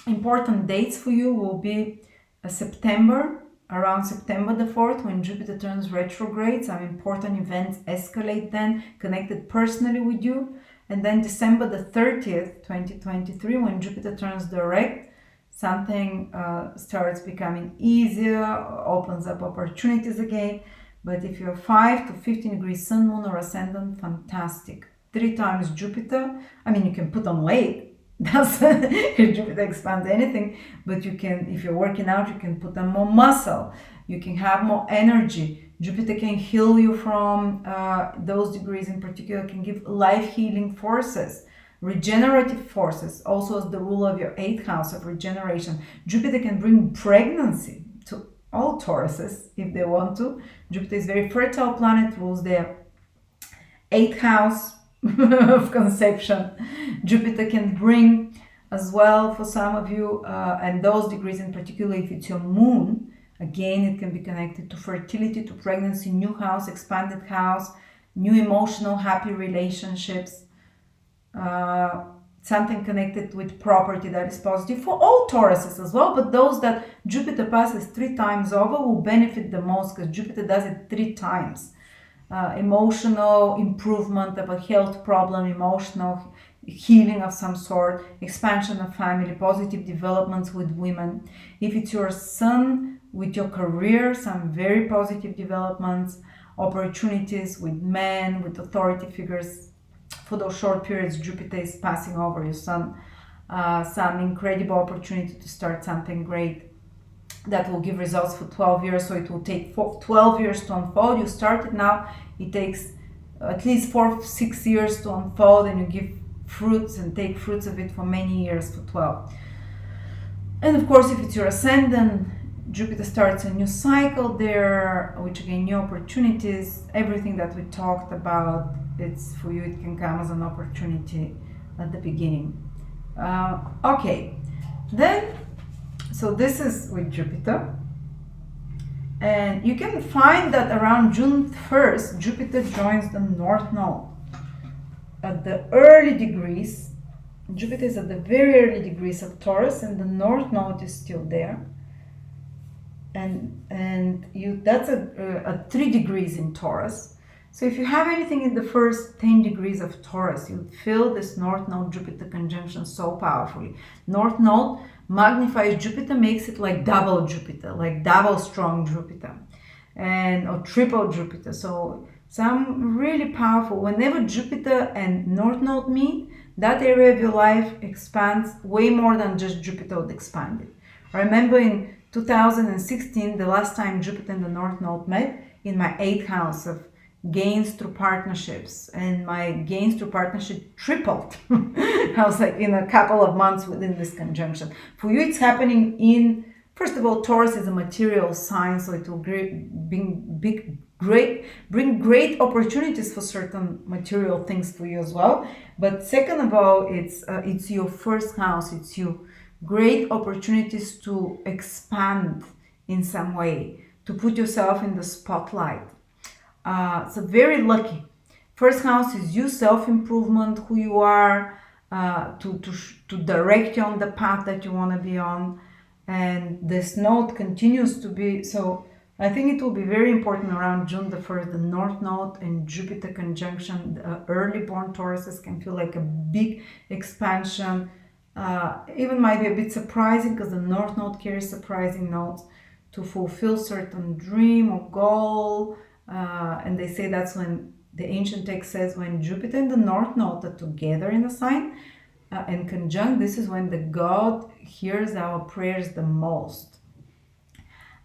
Important dates for you will be September, around September the 4th, when Jupiter turns retrograde. Some important events escalate then, connected personally with you. And then December the 30th, 2023, when Jupiter turns direct, something starts becoming easier, opens up opportunities again. But if you're 5 to 15 degrees Sun, Moon, or Ascendant, fantastic. 3 times Jupiter. I mean, you can put on weight. That's if Jupiter expands anything. But you can, if you're working out, you can put on more muscle. You can have more energy. Jupiter can heal you from those degrees in particular, can give life-healing forces, regenerative forces, also as the ruler of your 8th house of regeneration. Jupiter can bring pregnancy to all Tauruses if they want to. Jupiter is a very fertile planet, rules their 8th house of conception. Jupiter can bring as well for some of you, and those degrees in particular, if it's your moon, again, it can be connected to fertility, to pregnancy, new house, expanded house, new emotional, happy relationships, something connected with property that is positive for all Tauruses as well. But those that Jupiter passes 3 times over will benefit the most, because Jupiter does it 3 times. Emotional improvement of a health problem, emotional healing of some sort, expansion of family, positive developments with women. If it's your Sun, with your career, some very positive developments, opportunities with men, with authority figures. For those short periods, Jupiter is passing over your Sun. Some incredible opportunity to start something great that will give results for 12 years. So it will take 12 years to unfold. You start it now. It takes at least 4-6 years to unfold, and you give fruits and take fruits of it for many years, for 12. And of course, if it's your Ascendant, Jupiter starts a new cycle there, which again, new opportunities, everything that we talked about, it's for you, it can come as an opportunity at the beginning. Okay, then, so this is with Jupiter. And you can find that around June 1st, Jupiter joins the North Node at the early degrees. Jupiter is at the very early degrees of Taurus, and the North Node is still there. And that's at 3 degrees in Taurus. So if you have anything in the first 10 degrees of Taurus, you feel this North Node Jupiter conjunction so powerfully. North Node magnifies Jupiter, makes it like double Jupiter, like double strong Jupiter, or triple Jupiter. So some really powerful. Whenever Jupiter and North Node meet, that area of your life expands way more than just Jupiter would expand it. I remember in 2016, the last time Jupiter and the North Node met, in my 8th house of gains through partnerships, and my gains through partnership tripled. I was like, in a couple of months within this conjunction. For you, it's happening in, first of all, Taurus is a material sign, so it will bring great opportunities for certain material things for you as well. But second of all, it's your 1st house. It's you great opportunities to expand in some way, to put yourself in the spotlight. So very lucky. 1st house is you, self-improvement, who you are, to direct you on the path that you want to be on. And this node continues to be, so I think it will be very important around June the 1st, the North Node and Jupiter conjunction. Early born Tauruses can feel like a big expansion. Even might be a bit surprising, because the North Node carries surprising notes to fulfill certain dream or goal. And they say that's when, the ancient text says, when Jupiter and the North Node are together in a sign and conjunct, this is when the God hears our prayers the most.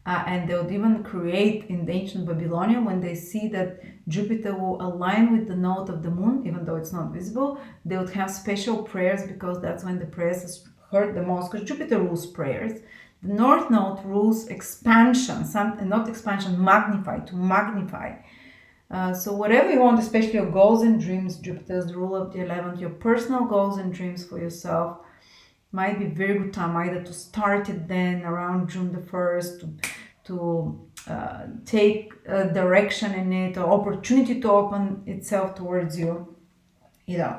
And they would even create in the ancient Babylonian, when they see that Jupiter will align with the node of the moon, even though it's not visible, they would have special prayers, because that's when the prayers is heard the most, because Jupiter rules prayers. The North Node rules expansion, not expansion, to magnify. So whatever you want, especially your goals and dreams, Jupiter is the ruler of the 11th, your personal goals and dreams for yourself, might be very good time either to start it then around June the 1st to take a direction in it, or opportunity to open itself towards you, you know.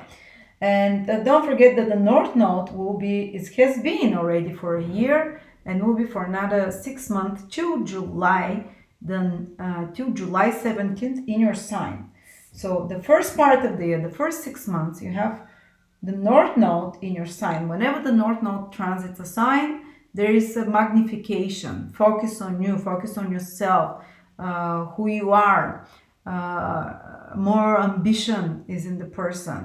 And don't forget that the North Node it has been already for a year and will be for another 6 months till July, then till July 17th in your sign. So the first part of the year, the first 6 months, you have the North Node in your sign. Whenever the North Node transits a sign, there is a magnification. Focus on you, focus on yourself, who you are. More ambition is in the person.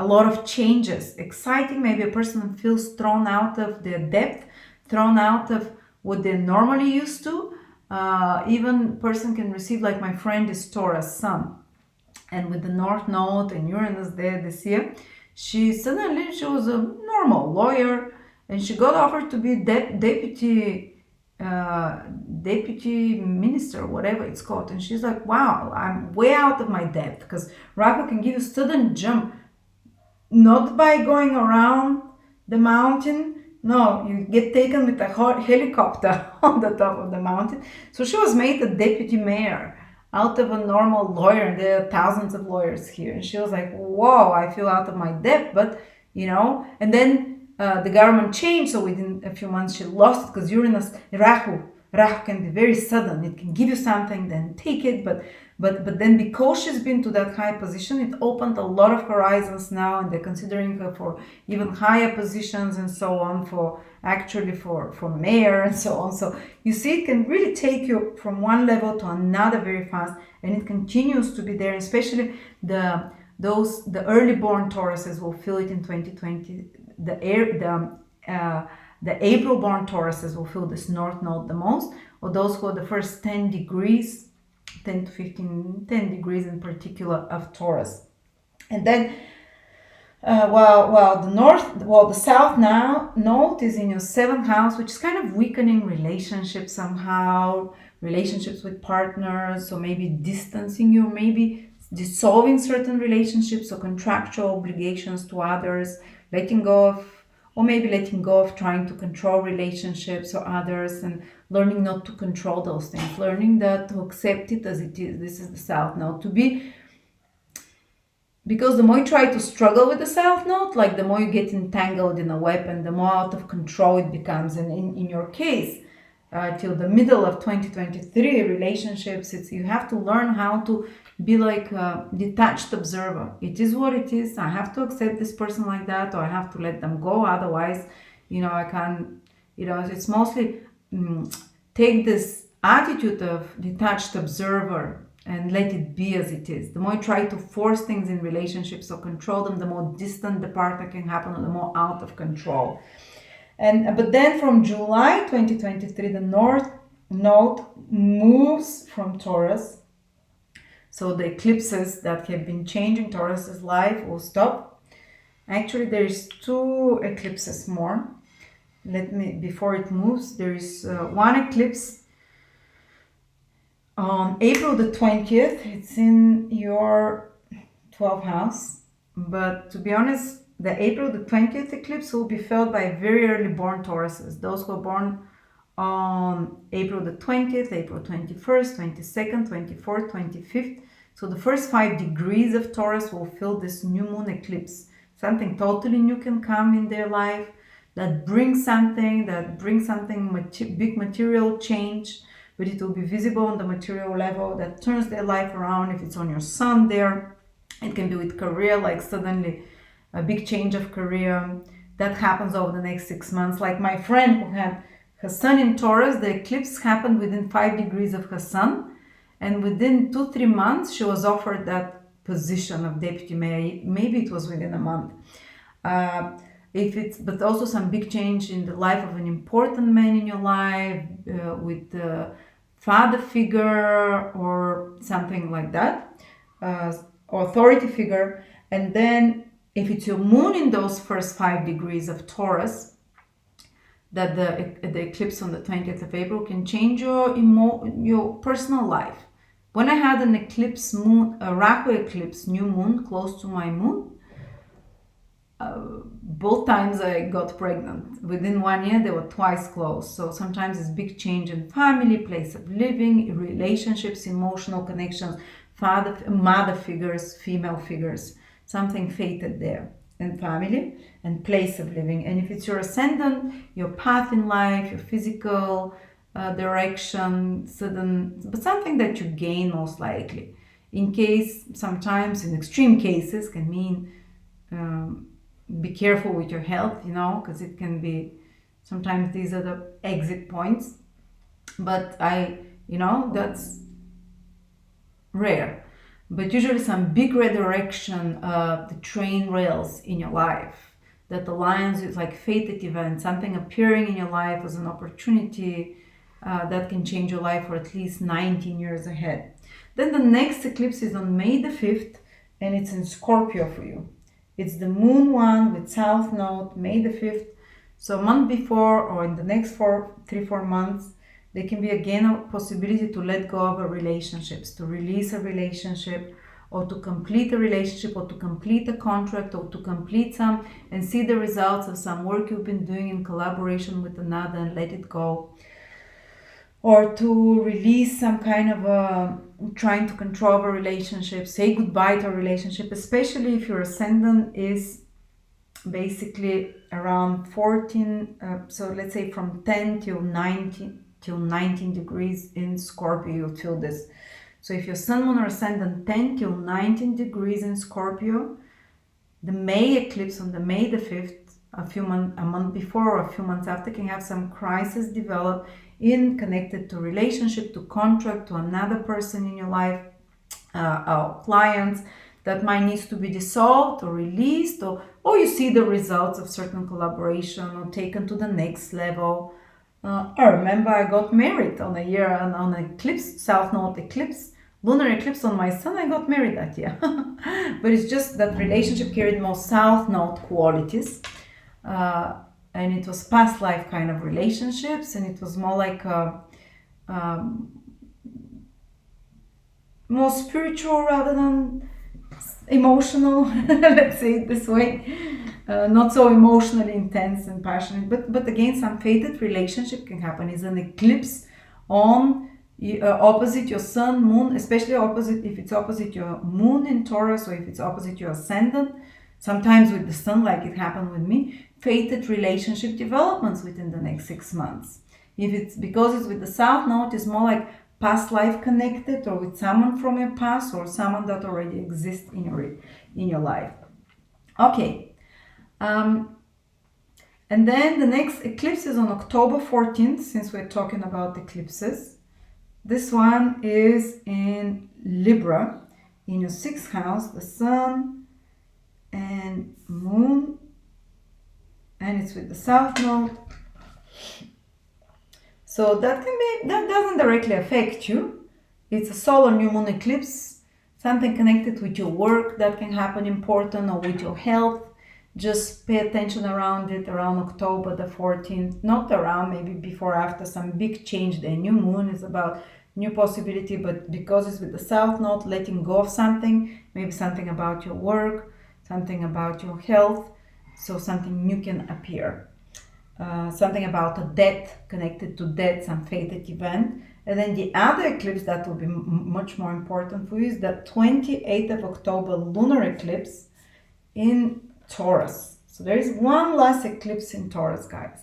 A lot of changes, exciting. Maybe a person feels thrown out of their depth, thrown out of what they're normally used to. Even person can receive, like my friend is Taurus Sun, and with the North Node and Uranus there this year, she was a normal lawyer, and she got offered to be deputy minister, whatever it's called, and she's like, wow, I'm way out of my depth, because Rahu can give you sudden jump, not by going around the mountain. No, you get taken with a helicopter on the top of the mountain. So she was made a deputy mayor out of a normal lawyer, and there are thousands of lawyers here, and she was like, whoa, I feel out of my depth. But and then the government changed, so within a few months she lost it, because Uranus, Rahu can be very sudden. It can give you something, then take it, but then because she's been to that high position, it opened a lot of horizons now, and they're considering her for even higher positions and so on, for mayor and so on. So you see, it can really take you from one level to another very fast, and it continues to be there. Especially the early born Tauruses will feel it in 2020. The April born Tauruses will feel this North Node the most, or those who are the first 10 degrees, 10 to 15, 10 degrees in particular of Taurus. And then the South now Node is in your 7th house, which is kind of weakening relationships somehow, relationships with partners, or maybe distancing you, maybe dissolving certain relationships or contractual obligations to others, letting go of trying to control relationships or others, and learning not to control those things, learning to accept it as it is. This is the South Node. Because the more you try to struggle with the South Node, like the more you get entangled in a web, and the more out of control it becomes. And in your case, till the middle of 2023, relationships, you have to learn how to be like a detached observer. It is what it is. I have to accept this person like that, or I have to let them go. Otherwise, I can't, it's mostly take this attitude of detached observer and let it be as it is. The more you try to force things in relationships or control them, the more distant the partner can happen, or the more out of control. But then from July 2023, the North Node moves from Taurus. So the eclipses that have been changing Taurus's life will stop. Actually, there is 2 eclipses more. Before it moves, there is one eclipse on April the 20th. It's in your 12th house. But to be honest, the April the 20th eclipse will be felt by very early born Tauruses. Those who are born on April the 20th, April 21st, 22nd, 24th, 25th. So the first 5 degrees of Taurus will feel this new moon eclipse. Something totally new can come in their life that brings something big material change, but it will be visible on the material level, that turns their life around. If it's on your sun there, it can be with career, like suddenly a big change of career that happens over the next 6 months. Like my friend who had her sun in Taurus, the eclipse happened within 5 degrees of her sun, and within 2-3 months she was offered that position of deputy mayor. Maybe it was within a month. But also some big change in the life of an important man in your life, with the father figure or something like that, authority figure. And then if it's your moon in those first 5 degrees of Taurus, that the eclipse on the 20th of April can change your personal life. When I had an eclipse moon, a Rahu eclipse, new moon, close to my moon, both times I got pregnant. Within 1 year, they were twice close. So sometimes it's big change in family, place of living, relationships, emotional connections, father, mother figures, female figures, something fated there in family and place of living. And if it's your ascendant, your path in life, your physical direction, sudden, but something that you gain most likely. In case, sometimes in extreme cases, can mean be careful with your health, because it can be, sometimes these are the exit points. But that's rare. But usually some big redirection of the train rails in your life that aligns with like fated event, something appearing in your life as an opportunity that can change your life for at least 19 years ahead. Then the next eclipse is on May the 5th, and it's in Scorpio for you. It's the moon one with south node, May the 5th. So a month before or in the next 3-4 months, there can be again a possibility to let go of a relationship, to release a relationship, or to complete a relationship, or to complete a contract, or to complete some and see the results of some work you've been doing in collaboration with another and let it go. Or to release some kind of trying to control a relationship, say goodbye to a relationship, especially if your ascendant is basically around 14, so let's say from 10 till 19 degrees in Scorpio, you'll feel this. So if your sun, moon, or ascendant 10 till 19 degrees in Scorpio, the May eclipse on the May the 5th, a month before or a few months after, can have some crisis develop connected to relationship, to contract, to another person in your life, clients that might needs to be dissolved or released, or you see the results of certain collaboration or taken to the next level. I remember I got married on an eclipse, south node eclipse, lunar eclipse on my sun. I got married that year. But it's just that relationship carried more south node qualities. And it was past life kind of relationships, and it was more like more spiritual rather than emotional, let's say it this way. Not so emotionally intense and passionate, but again, some fated relationship can happen. It's an eclipse on opposite your sun, moon, especially opposite if it's opposite your moon in Taurus, or if it's opposite your ascendant. Sometimes with the sun, like it happened with me, fated relationship developments within the next 6 months. If it's because it's with the south node, it's more like past life connected, or with someone from your past, or someone that already exists in your life. Okay. And then the next eclipse is on October 14th, since we're talking about eclipses. This one is in Libra, in your 6th house, the sun and moon, and it's with the south node. So that doesn't directly affect you. It's a solar new moon eclipse, something connected with your work that can happen important, or with your health. Just pay attention around it, around October the 14th, not around, maybe before, after some big change. The new moon is about new possibility, but because it's with the south node, letting go of something, maybe something about your work, something about your health, so something new can appear. Something about a death, connected to death, some fated event. And then the other eclipse that will be much more important for you is the 28th of October lunar eclipse in Taurus. So there is one last eclipse in Taurus, guys.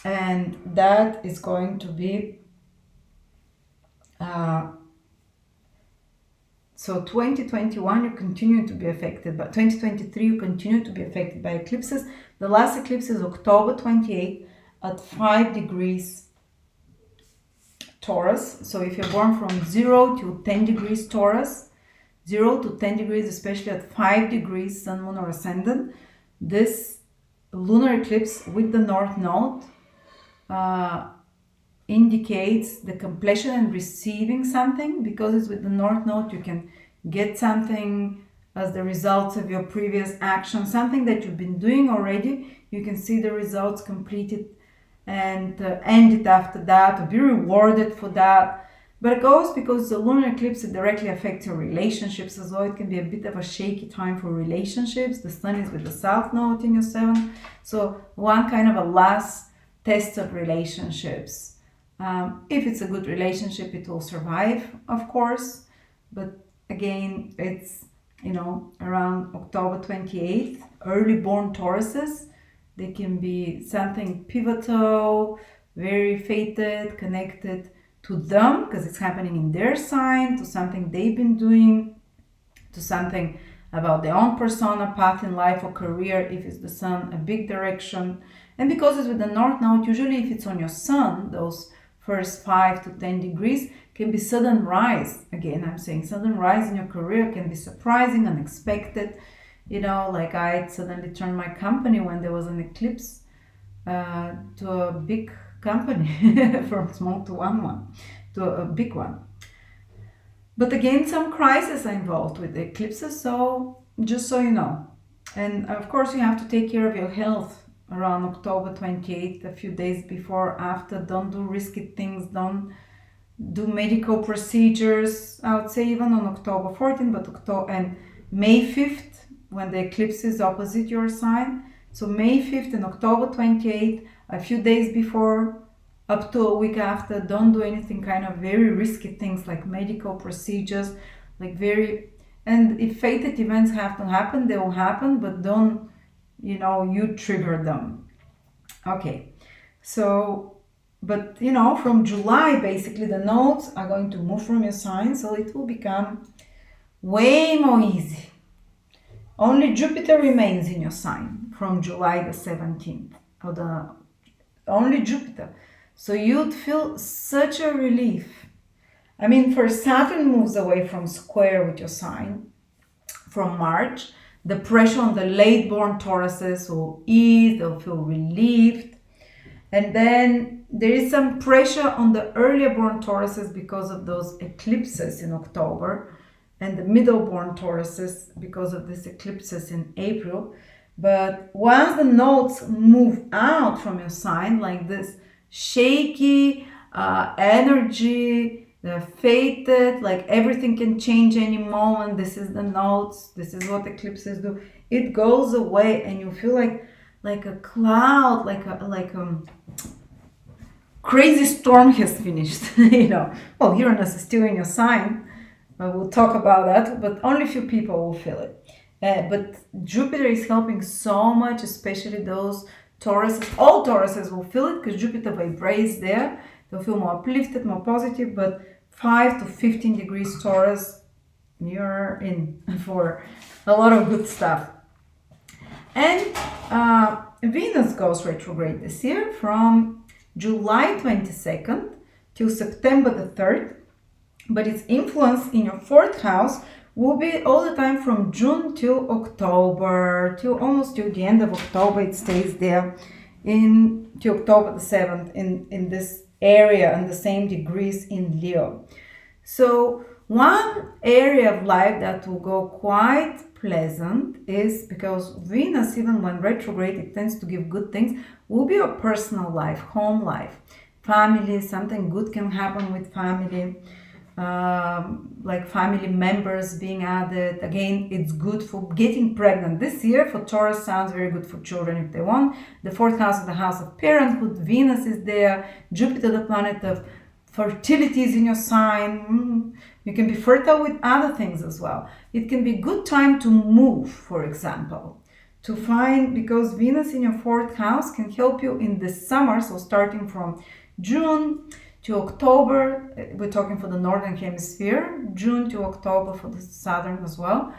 And that is going to be so 2021 you continue to be affected, but 2023 you continue to be affected by eclipses. The last eclipse is October 28th at 5 degrees Taurus. So if you're born from 0 to 10 degrees Taurus, 0 to 10 degrees, especially at 5 degrees sun, moon, or ascendant, this lunar eclipse with the north node indicates the completion and receiving something. Because it's with the north node, you can get something as the results of your previous action, something that you've been doing already. You can see the results completed and end it after that, or be rewarded for that. But it goes because the lunar eclipse directly affects your relationships as well. It can be a bit of a shaky time for relationships. The sun is with the south node in your 7th. So one kind of a last test of relationships. If it's a good relationship, it will survive, of course. But again, it's, around October 28th, early born Tauruses. They can be something pivotal, very fated, connected to them because it's happening in their sign, to something they've been doing, to something about their own persona, path in life or career, if it's the sun, a big direction. And because it's with the north node, usually if it's on your sun, those first 5 to 10 degrees can be sudden rise. Again, I'm saying sudden rise in your career can be surprising, unexpected. Like I suddenly turned my company when there was an eclipse to a big company from small to one to a big one. But again, some crises are involved with the eclipses, so just so you know. And of course, you have to take care of your health around October 28th, a few days before, after. Don't do risky things, don't do medical procedures. I would say even on October 14th, but October and May 5th, when the eclipse is opposite your sign. So May 5th and October 28th, a few days before, up to a week after, don't do anything kind of very risky things like medical procedures, and if fated events have to happen, they will happen, but don't, you trigger them. Okay, so, but from July, basically the nodes are going to move from your sign, so it will become way more easy. Only Jupiter remains in your sign from July the 17th, only Jupiter. So you'd feel such a relief. I mean, first Saturn moves away from square with your sign from March. The pressure on the late-born Tauruses will ease, they'll feel relieved. And then there is some pressure on the earlier-born Tauruses because of those eclipses in October, and the middle-born Tauruses because of these eclipses in April. But once the nodes move out from your sign, like this shaky energy, they're fated, like everything can change any moment. This is the nodes, this is what eclipses do. It goes away and you feel like a cloud, like a crazy storm has finished. Well, Uranus is still in your sign, but we'll talk about that, but only a few people will feel it. But Jupiter is helping so much, especially those Tauruses. All Tauruses will feel it because Jupiter vibrates there. They'll feel more uplifted, more positive, but 5 to 15 degrees Taurus, you're in for a lot of good stuff. And Venus goes retrograde this year from July 22nd till September the 3rd, but its influence in your 4th house will be all the time from June till October, almost till the end of October. It stays there till October the 7th in this area and the same degrees in Leo. So one area of life that will go quite pleasant is because Venus, even when retrograde, it tends to give good things, will be your personal life, home life, family. Something good can happen with family. Like family members being added. Again, it's good for getting pregnant. This year for Taurus sounds very good for children if they want. The 4th house is the house of parenthood. Venus is there. Jupiter, the planet of fertility, is in your sign. You can be fertile with other things as well. It can be a good time to move, for example, to find, because Venus in your 4th house can help you in the summer. So starting from June to October, we're talking for the northern hemisphere, June to October for the southern as well,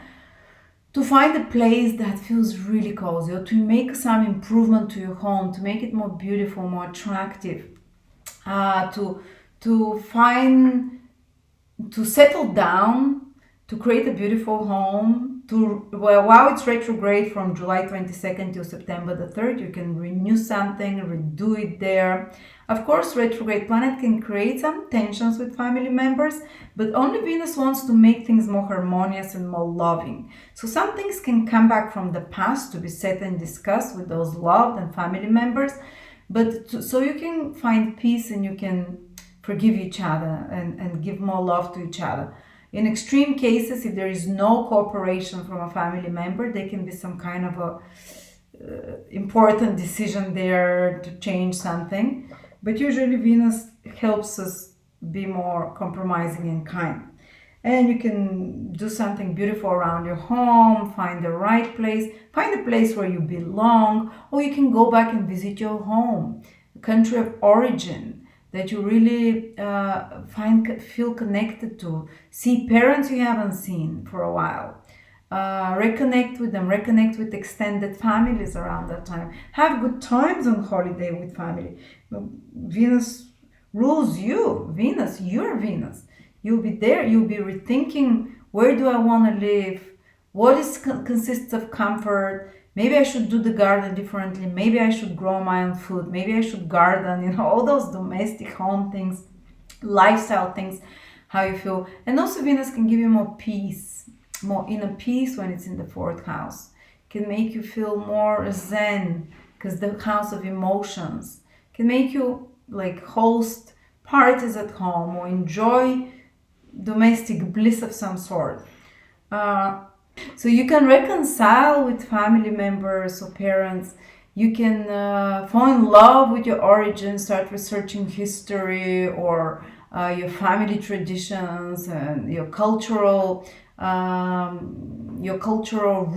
to find a place that feels really cozy, or to make some improvement to your home, to make it more beautiful, more attractive, to settle down, to create a beautiful home. While it's retrograde from July 22nd till September the 3rd, you can renew something, redo it there. Of course, retrograde planet can create some tensions with family members, but only Venus wants to make things more harmonious and more loving. So some things can come back from the past to be set and discussed with those loved and family members, but so you can find peace and you can forgive each other and give more love to each other. In extreme cases, if there is no cooperation from a family member, there can be some kind of a important decision there to change something. But usually Venus helps us be more compromising and kind. And you can do something beautiful around your home, find the right place, find a place where you belong, or you can go back and visit your home, country of origin that you really feel connected to. See parents you haven't seen for a while. Reconnect with them, reconnect with extended families around that time. Have good times on holiday with family. Venus rules you. Venus, you're Venus. You'll be there, you'll be rethinking, where do I want to live? What consists of comfort? Maybe I should do the garden differently. Maybe I should grow my own food. Maybe I should garden, all those domestic home things, lifestyle things, how you feel. And also Venus can give you more peace, more inner peace when it's in the fourth house. Can make you feel more zen, because the house of emotions can make you like host parties at home or enjoy domestic bliss of some sort. So you can reconcile with family members or parents. You can fall in love with your origin, start researching history or your family traditions and your cultural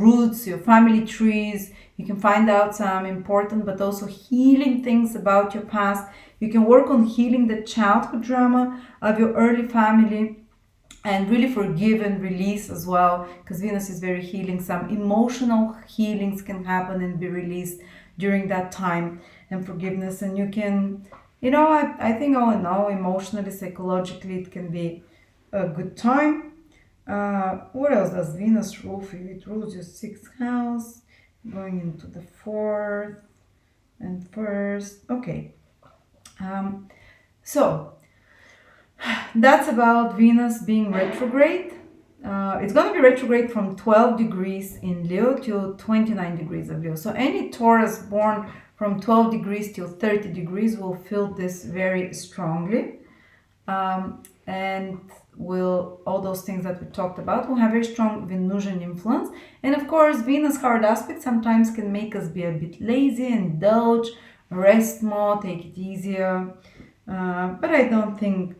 roots, your family trees. You can find out some important but also healing things about your past. You can work on healing the childhood drama of your early family and really forgive and release as well, because Venus is very healing. Some emotional healings can happen and be released during that time, and forgiveness. And you can, I think all in all, emotionally, psychologically, it can be a good time. What else does Venus rule for you? It rules your 6th house, going into the 4th and 1st. Okay. So that's about Venus being retrograde. It's going to be retrograde from 12 degrees in Leo till 29 degrees of Leo. So any Taurus born from 12 degrees till 30 degrees will feel this very strongly. And all those things that we talked about will have very strong Venusian influence. And of course, Venus hard aspect sometimes can make us be a bit lazy, indulge, rest more, take it easier. But I don't think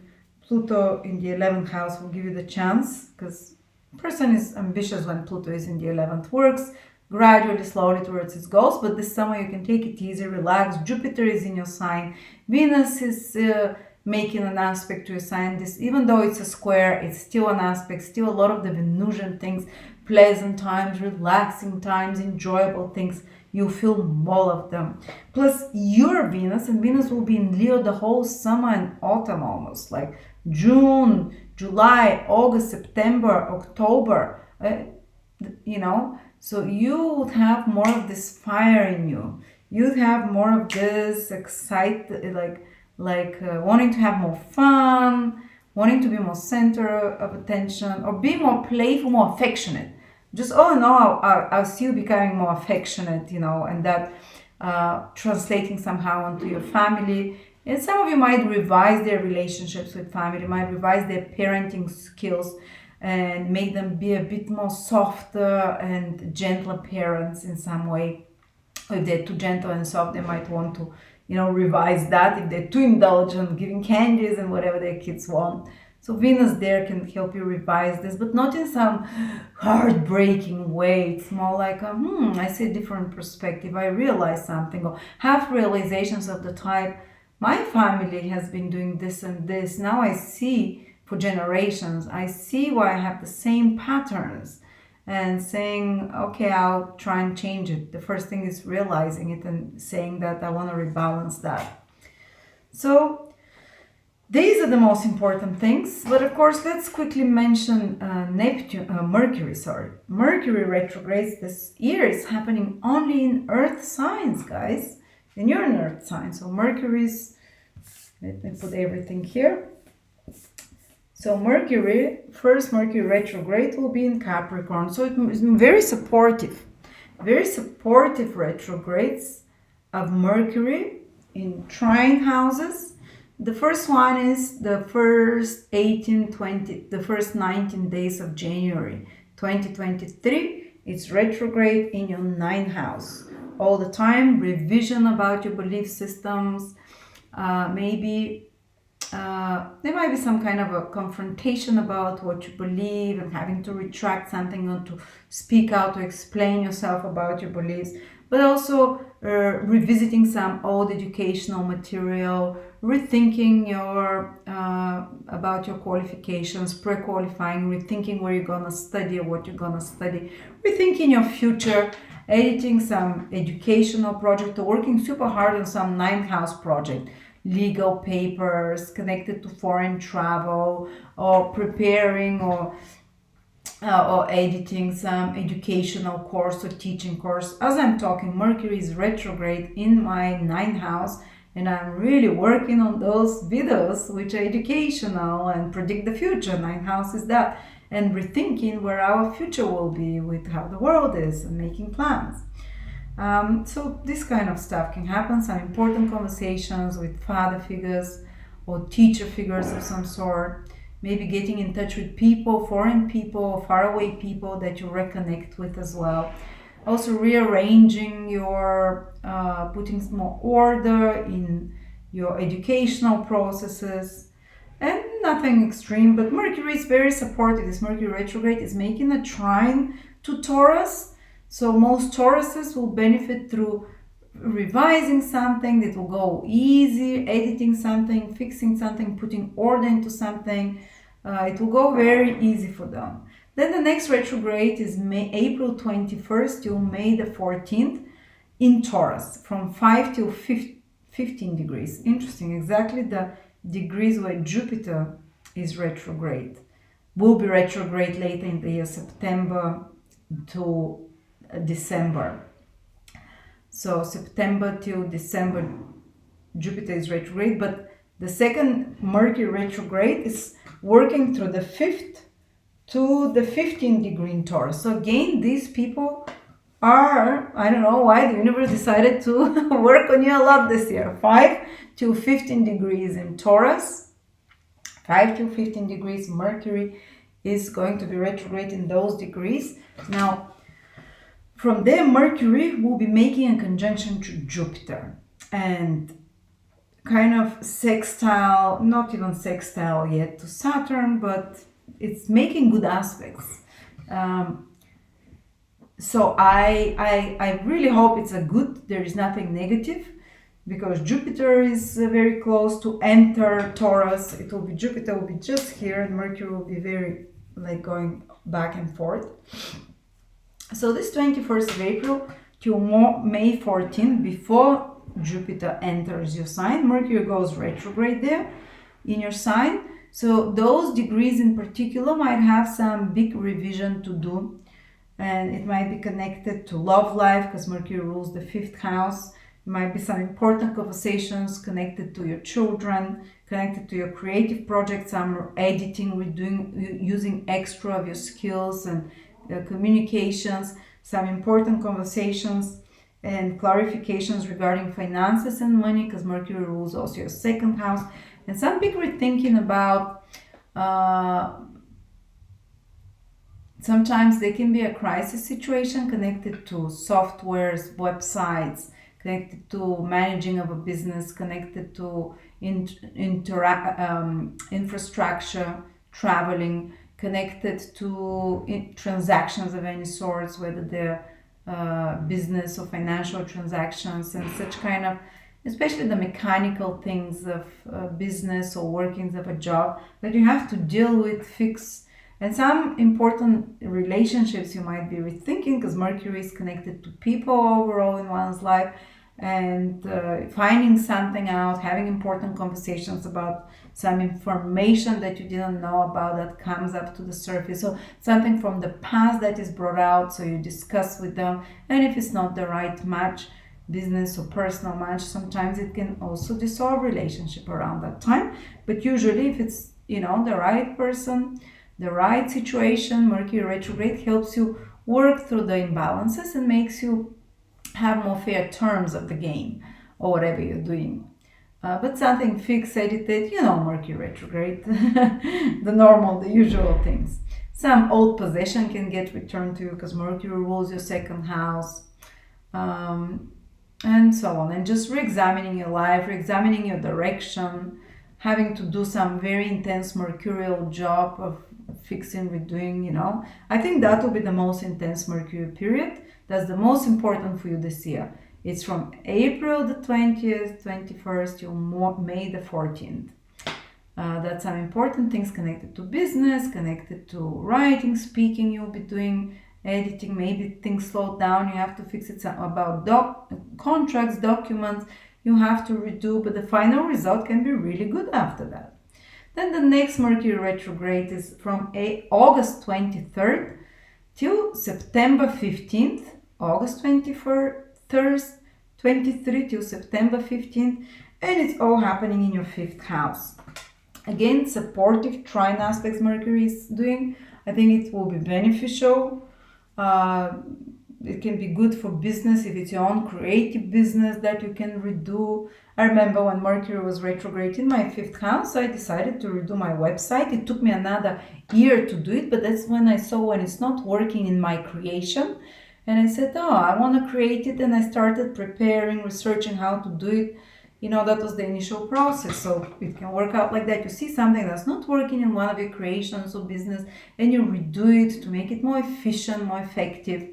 Pluto in the 11th house will give you the chance, because person is ambitious when Pluto is in the 11th, works gradually, slowly towards its goals. But this summer you can take it easy, relax. Jupiter is in your sign. Venus is making an aspect to your sign. This, even though it's a square, it's still an aspect, still a lot of the Venusian things, pleasant times, relaxing times, enjoyable things. You feel more of them. Plus, your Venus, and Venus will be in Leo the whole summer and autumn almost, like June, July, August, September, October, so you would have more of this fire in you. You'd have more of this wanting to have more fun, wanting to be more center of attention, or be more playful, more affectionate. Just all in all, I'll see you becoming more affectionate, and that translating somehow onto your family. And some of you might revise their relationships with family, might revise their parenting skills and make them be a bit more softer and gentler parents in some way. If they're too gentle and soft, they might want to, revise that. If they're too indulgent, giving candies and whatever their kids want. So Venus there can help you revise this, but not in some heartbreaking way. It's more like, I see a different perspective. I realize something, or have realizations of the type, my family has been doing this and this. Now I see for generations, I see why I have the same patterns, and saying, okay, I'll try and change it. The first thing is realizing it and saying that I want to rebalance that. So these are the most important things. But of course, let's quickly mention Mercury. Mercury retrogrades this year is happening only in Earth signs, guys. And you're an Earth sign. So Mercury's, let me put everything here. So first Mercury retrograde will be in Capricorn. So it's very supportive retrogrades of Mercury in trine houses. The first one is the first 18, 20, the first 19 days of January 2023. It's retrograde in your ninth house. All the time, revision about your belief systems. Maybe there might be some kind of a confrontation about what you believe and having to retract something or to speak out to explain yourself about your beliefs, but also revisiting some old educational material, rethinking your about your qualifications, pre-qualifying, rethinking where you're gonna study or what you're gonna study, rethinking your future, editing some educational project or working super hard on some ninth house project, legal papers connected to foreign travel, or preparing or editing some educational course or teaching course. As I'm talking, Mercury is retrograde in my ninth house, and I'm really working on those videos which are educational and predict the future. Ninth house is that, and rethinking where our future will be with how the world is and making plans. So this kind of stuff can happen. Some important conversations with father figures or teacher figures of some sort. Maybe getting in touch with people, foreign people, faraway people that you reconnect with as well. Also rearranging your, putting more order in your educational processes. And nothing extreme, but Mercury is very supportive. This Mercury retrograde is making a trine to Taurus. So most Tauruses will benefit through revising something that will go easy, editing something, fixing something, putting order into something. It will go very easy for them. Then the next retrograde is April 21st till May the 14th in Taurus, from 5 till 15 degrees. Interesting, exactly the degrees where Jupiter is retrograde. Will be retrograde later in the year, September to December. So September till December, Jupiter is retrograde, but the second Mercury retrograde is working through the 5th to the 15th degree in Taurus. So again, these people are, I don't know why the universe decided to work on you a lot this year. 5 to 15 degrees in Taurus. 5 to 15 degrees, Mercury is going to be retrograde in those degrees. Now, from there, Mercury will be making a conjunction to Jupiter and kind of sextile, not even sextile yet to Saturn, but it's making good aspects. So I really hope it's a good, there is nothing negative, because Jupiter is very close to enter Taurus. It will be, Jupiter will be just here and Mercury will be very like going back and forth. So this 21st of April till May 14th, before Jupiter enters your sign, Mercury goes retrograde there in your sign. So those degrees in particular might have some big revision to do, and it might be connected to love life because Mercury rules the 5th house. It might be some important conversations connected to your children, connected to your creative projects, some editing, redoing, using extra of your skills and communications, some important conversations and clarifications regarding finances and money, because Mercury rules also your 2nd house, and some big rethinking about sometimes there can be a crisis situation connected to softwares, websites, connected to managing of a business, connected to infrastructure, traveling, connected to transactions of any sorts, whether they're business or financial transactions, and such kind of, especially the mechanical things of business or workings of a job that you have to deal with, fix. And some important relationships you might be rethinking, because Mercury is connected to people overall in one's life, and finding something out, having important conversations about some information that you didn't know about that comes up to the surface. So something from the past that is brought out, so you discuss with them. And if it's not the right match, business or personal match, sometimes it can also dissolve relationship around that time. But usually if it's, the right person, the right situation, Mercury retrograde helps you work through the imbalances and makes you have more fair terms of the game or whatever you're doing. but something fixated, you know, Mercury retrograde, the normal, the usual things. Some old possession can get returned to you because Mercury rules your second house, and so on. And just re-examining your life, re-examining your direction, having to do some very intense mercurial job of fixing, redoing, you know. I think that will be the most intense Mercury period. That's the most important for you this year. It's from April the 20th, 21st till May the 14th. That's some important things connected to business, connected to writing, speaking you'll be doing, editing, maybe things slow down, you have to fix it about contracts, documents, you have to redo, but the final result can be really good after that. Then the next Mercury retrograde is from August 23rd till September 15th, August 23rd, 23 till September 15th, and it's all happening in your 5th house. Again, supportive trine aspects Mercury is doing. I think it will be beneficial. It can be good for business if it's your own creative business that you can redo. I remember when Mercury was retrograde in my 5th house, I decided to redo my website. It took me another year to do it, but that's when I saw when it's not working in my creation. And I said, oh, I want to create it. And I started preparing, researching how to do it. You know, that was the initial process. So it can work out like that. You see something that's not working in one of your creations or business, and you redo it to make it more efficient, more effective.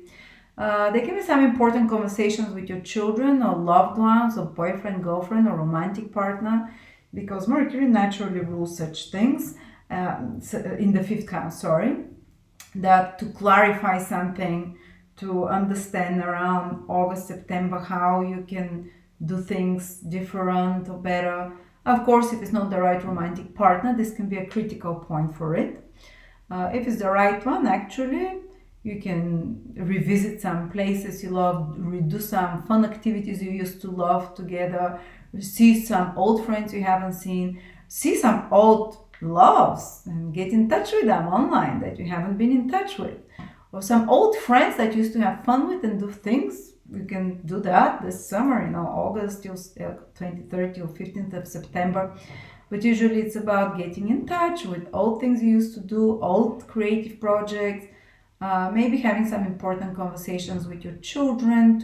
There can be some important conversations with your children or loved ones or boyfriend, girlfriend, or romantic partner, because Mercury naturally rules such things in the 5th house, that to clarify something, to understand around August, September, how you can do things different or better. Of course, if it's not the right romantic partner, this can be a critical point for it. If it's the right one, actually, you can revisit some places you love, redo some fun activities you used to love together, see some old friends you haven't seen, see some old loves and get in touch with them online that you haven't been in touch with. Or some old friends that you used to have fun with and do things. You can do that this summer, you know, August till 23rd till 15th of September. But usually it's about getting in touch with old things you used to do, old creative projects, maybe having some important conversations with your children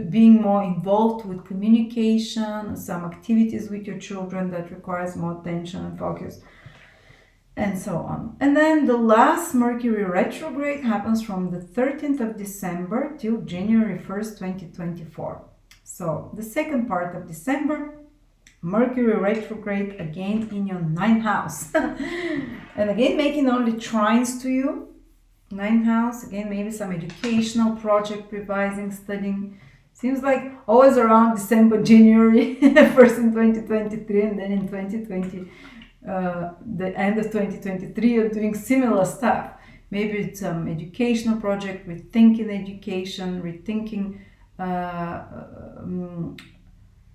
being more involved with communication, some activities with your children that requires more attention and focus, and so on. And then the last Mercury retrograde happens from the 13th of December till January 1st, 2024. So the second part of December, Mercury retrograde again in your 9th house. And again, making only trines to you. 9th house, again, maybe some educational project, revising, studying. Seems like always around December, January, first in 2023 and then in 2020. The end of 2023, you're doing similar stuff. Maybe it's some educational project, rethinking education, rethinking,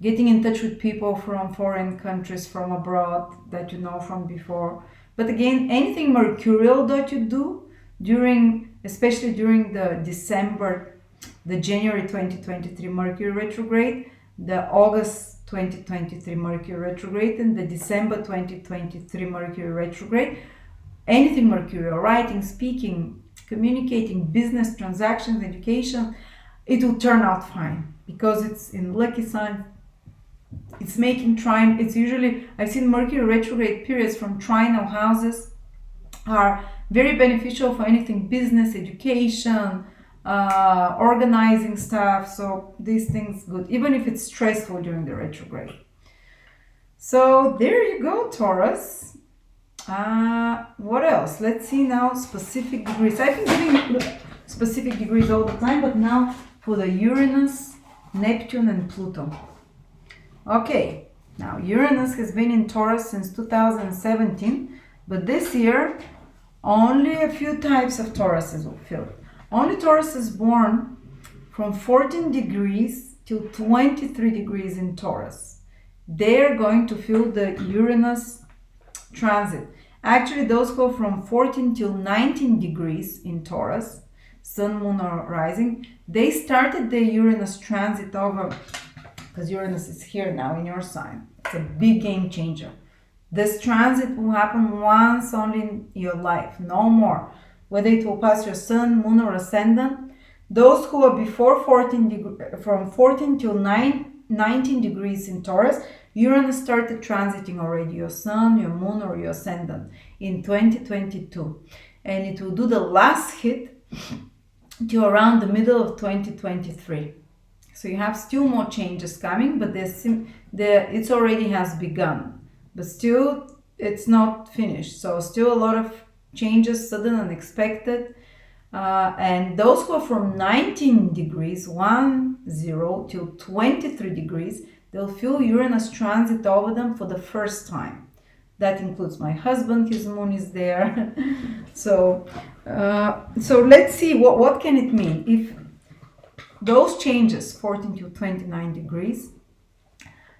getting in touch with people from foreign countries, from abroad that you know from before. But again, anything mercurial that you do especially during the January 2023 Mercury retrograde, the August 2023 Mercury retrograde, and the December 2023 Mercury retrograde, anything mercurial, writing, speaking, communicating, business, transactions, education, it will turn out fine because it's in lucky sign. It's making trine. It's usually, I've seen Mercury retrograde periods from trinal houses are very beneficial for anything business, education, organizing stuff. So these things good, even if it's stressful during the retrograde. So there you go, Taurus. What else? Let's see now specific degrees. I've been giving specific degrees all the time, but now for the Uranus, Neptune, and Pluto. Okay, now Uranus has been in Taurus since 2017, but this year only a few types of Tauruses will feel it. Only Tauruses born from 14 degrees till 23 degrees in Taurus. They're going to feel the Uranus transit. Actually, those go from 14 till 19 degrees in Taurus, Sun, Moon, or Rising. They started the Uranus transit over because Uranus is here now in your sign. It's a big game changer. This transit will happen once only in your life, no more. Whether it will pass your sun, moon, or ascendant, those who are before 14 from 14 till 19 degrees in Taurus, Uranus started transiting already your sun, your moon, or your ascendant in 2022. And it will do the last hit till around the middle of 2023. So you have still more changes coming, but it already has begun. But still, it's not finished. So still a lot of changes, sudden, unexpected. And those who are from 19 degrees, 10 till 23 degrees, they'll feel Uranus transit over them for the first time. That includes my husband, his moon is there. So let's see, what can it mean? If those changes, 14 to 29 degrees,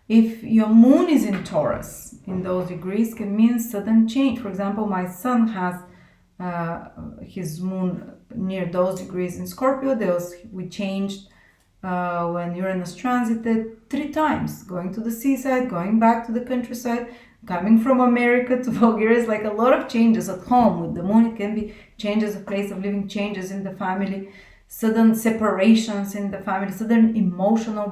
if your moon is in Taurus, in those degrees, can mean sudden change. For example, my son has his moon near those degrees in Scorpio. We changed when Uranus transited 3 times, going to the seaside, going back to the countryside, coming from America to Bulgaria. Is like a lot of changes at home. With the moon, it can be changes of place of living, changes in the family, sudden separations in the family, sudden emotional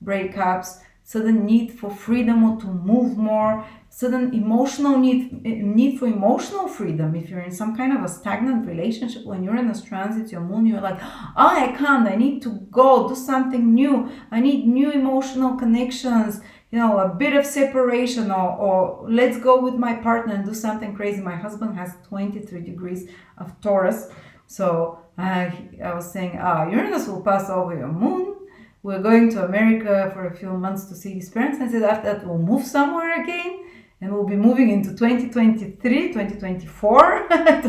breakups, sudden need for freedom or to move more, sudden emotional need for emotional freedom. If you're in some kind of a stagnant relationship, when Uranus transits your moon, you're like, I can't, I need to go do something new, I need new emotional connections, a bit of separation, or let's go with my partner and do something crazy. My husband has 23 degrees of Taurus, so I was saying, Uranus will pass over your moon. We're going to America for a few months to see his parents. I said after that we'll move somewhere again, and we'll be moving into 2023, 2024. I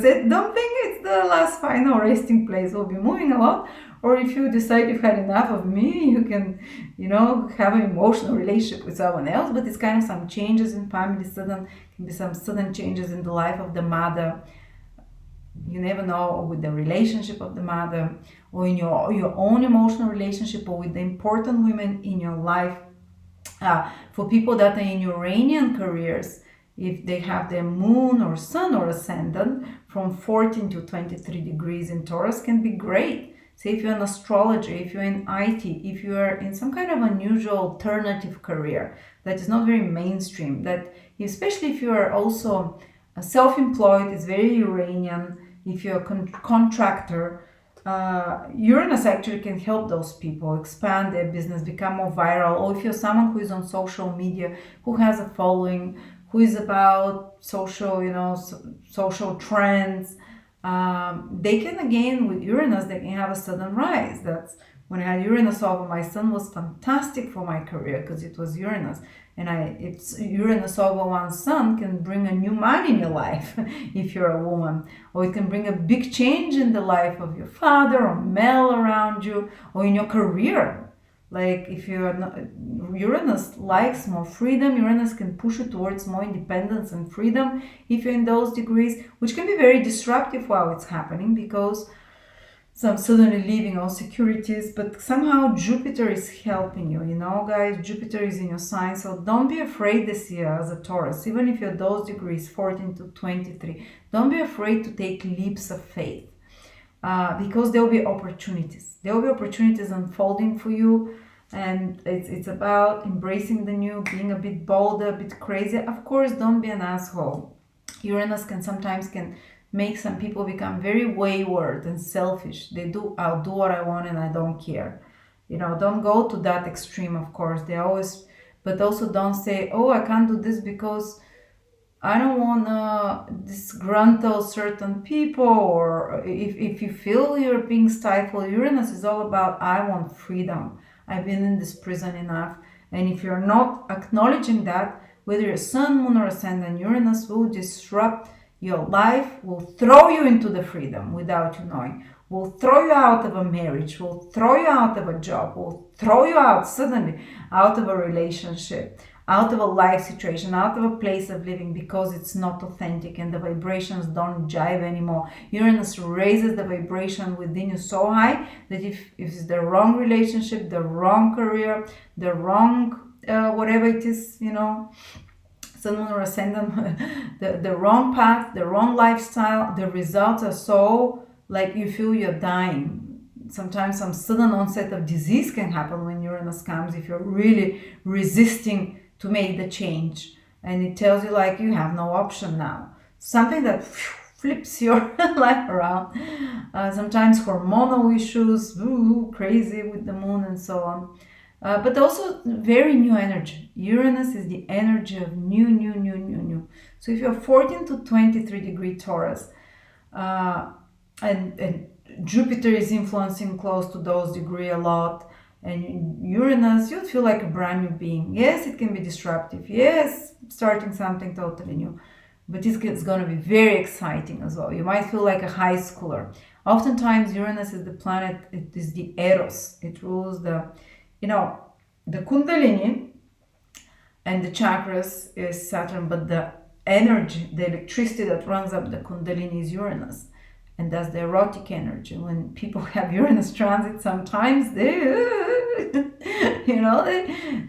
said, don't think it's the last final resting place. We'll be moving a lot. Or if you decide you've had enough of me, you can, have an emotional relationship with someone else. But it's kind of some changes in family, can be some sudden changes in the life of the mother. You never know, with the relationship of the mother, or in your own emotional relationship, or with the important women in your life. For people that are in Uranian careers, if they have their moon or sun or ascendant from 14 to 23 degrees in Taurus, can be great. Say if you're an astrologer, if you're in IT, if you are in some kind of unusual alternative career that is not very mainstream, that especially if you are also self-employed, it's very Uranian. If you're a contractor, Uranus actually can help those people expand their business, become more viral. Or if you're someone who is on social media, who has a following, who is about social trends, they can, again, with Uranus, they can have a sudden rise. That's when I had Uranus over my sun, was fantastic for my career because it was Uranus. And it's Uranus over one's sun can bring a new man in your life if you're a woman, or it can bring a big change in the life of your father or male around you, or in your career. Like if you're not, Uranus likes more freedom. Uranus can push you towards more independence and freedom if you're in those degrees, which can be very disruptive while it's happening, because some suddenly leaving all securities, but somehow Jupiter is helping you, guys. Jupiter is in your sign, so don't be afraid this year as a Taurus, even if you're those degrees 14 to 23. Don't be afraid to take leaps of faith, because there will be opportunities. There will be opportunities unfolding for you, and it's about embracing the new, being a bit bolder, a bit crazy. Of course, don't be an asshole. Uranus sometimes can make some people become very wayward and selfish. I'll do what I want and I don't care. Don't go to that extreme, of course. But also don't say, I can't do this because I don't want to disgruntle certain people. Or if you feel you're being stifled, Uranus is all about, I want freedom. I've been in this prison enough. And if you're not acknowledging that, whether your sun, moon, or ascendant, Uranus will disrupt your life, will throw you into the freedom without you knowing, will throw you out of a marriage, will throw you out of a job, will throw you out suddenly out of a relationship, out of a life situation, out of a place of living, because it's not authentic and the vibrations don't jive anymore. Uranus raises the vibration within you so high that if it's the wrong relationship, the wrong career, the wrong whatever it is, Sun, Moon, or Ascendant, the wrong path, the wrong lifestyle, the results are so like you feel you're dying. Sometimes some sudden onset of disease can happen when Uranus comes if you're really resisting to make the change. And it tells you like you have no option now. Something that flips your life around. Sometimes hormonal issues, crazy with the moon and so on. But also very new energy. Uranus is the energy of new. So if you're 14 to 23 degree Taurus, and Jupiter is influencing close to those degree a lot, and Uranus, you'd feel like a brand new being. Yes, it can be disruptive. Yes, starting something totally new. But it's going to be very exciting as well. You might feel like a high schooler. Oftentimes, Uranus is the planet, it is the Eros. It rules the Kundalini, and the chakras is Saturn, but the energy, the electricity that runs up the Kundalini is Uranus. And that's the erotic energy. When people have Uranus transit, sometimes they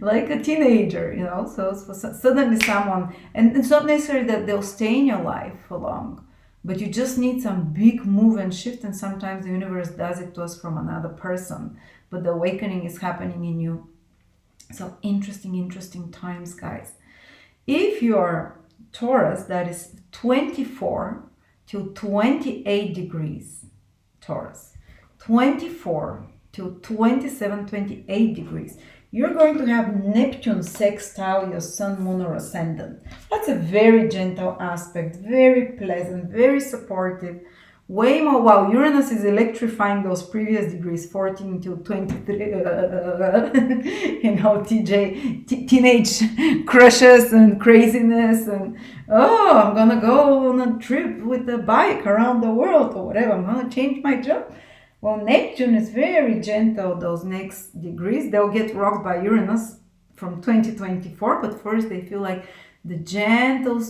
like a teenager, So for suddenly someone, and it's not necessarily that they'll stay in your life for long, but you just need some big move and shift. And sometimes the universe does it to us from another person, but the awakening is happening in you. So interesting times, guys. If you're Taurus, that is 24 till 28 degrees Taurus, 24 till 27, 28 degrees, you're going to have Neptune sextile your Sun, Moon, or Ascendant. That's a very gentle aspect, very pleasant, very supportive, way more. Wow, Uranus is electrifying those previous degrees, 14 till 23, teenage crushes and craziness, and I'm gonna go on a trip with a bike around the world or whatever, I'm gonna change my job. Well, Neptune is very gentle, those next degrees. They'll get rocked by Uranus from 2024, but first they feel like the gentle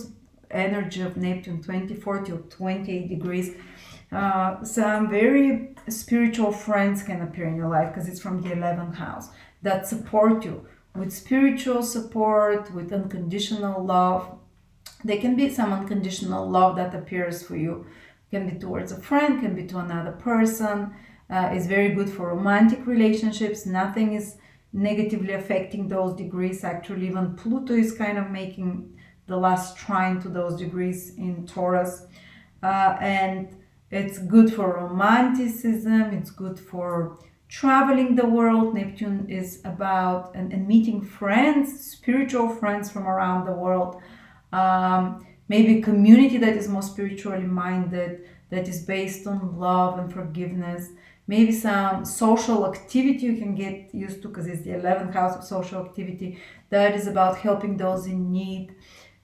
energy of Neptune, 24 till 28 degrees. Some very spiritual friends can appear in your life because it's from the 11th house that support you with spiritual support, with unconditional love. There can be some unconditional love that appears for you. Can be towards a friend, can be to another person. It's very good for romantic relationships. Nothing is negatively affecting those degrees. Actually, even Pluto is kind of making the last trine to those degrees in Taurus. And it's good for romanticism. It's good for traveling the world. Neptune is about and meeting friends, spiritual friends from around the world. Maybe a community that is more spiritually minded, that is based on love and forgiveness. Maybe some social activity you can get used to because it's the 11th house of social activity that is about helping those in need,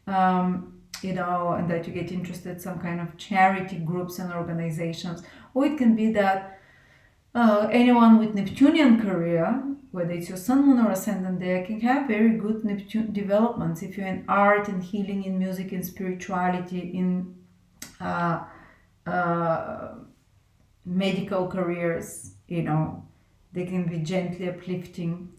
and that you get interested in some kind of charity groups and organizations. Or it can be that anyone with Neptunian career, whether it's your Sun, Moon, or Ascendant there, can have very good Neptune developments. If you're in art and healing, in music, in spirituality, in medical careers, they can be gently uplifting.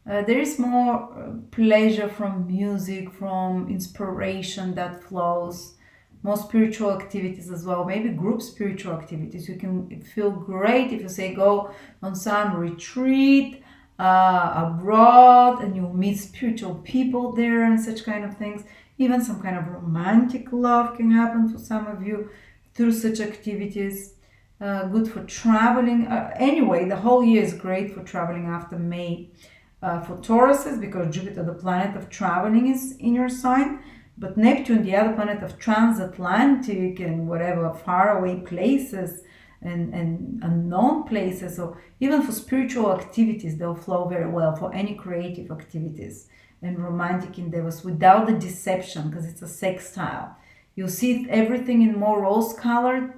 There is more pleasure from music, from inspiration that flows, more spiritual activities as well, maybe group spiritual activities. You can feel great if you say go on some retreat abroad and you meet spiritual people there and such kind of things. Even some kind of romantic love can happen for some of you through such activities. Good for traveling. Anyway, the whole year is great for traveling after May. For Tauruses, because Jupiter, the planet of traveling, is in your sign, but Neptune, the other planet of transatlantic and whatever faraway places and unknown places. So even for spiritual activities, they'll flow very well for any creative activities and romantic endeavors without the deception, because it's a sextile. You'll see everything in more rose-colored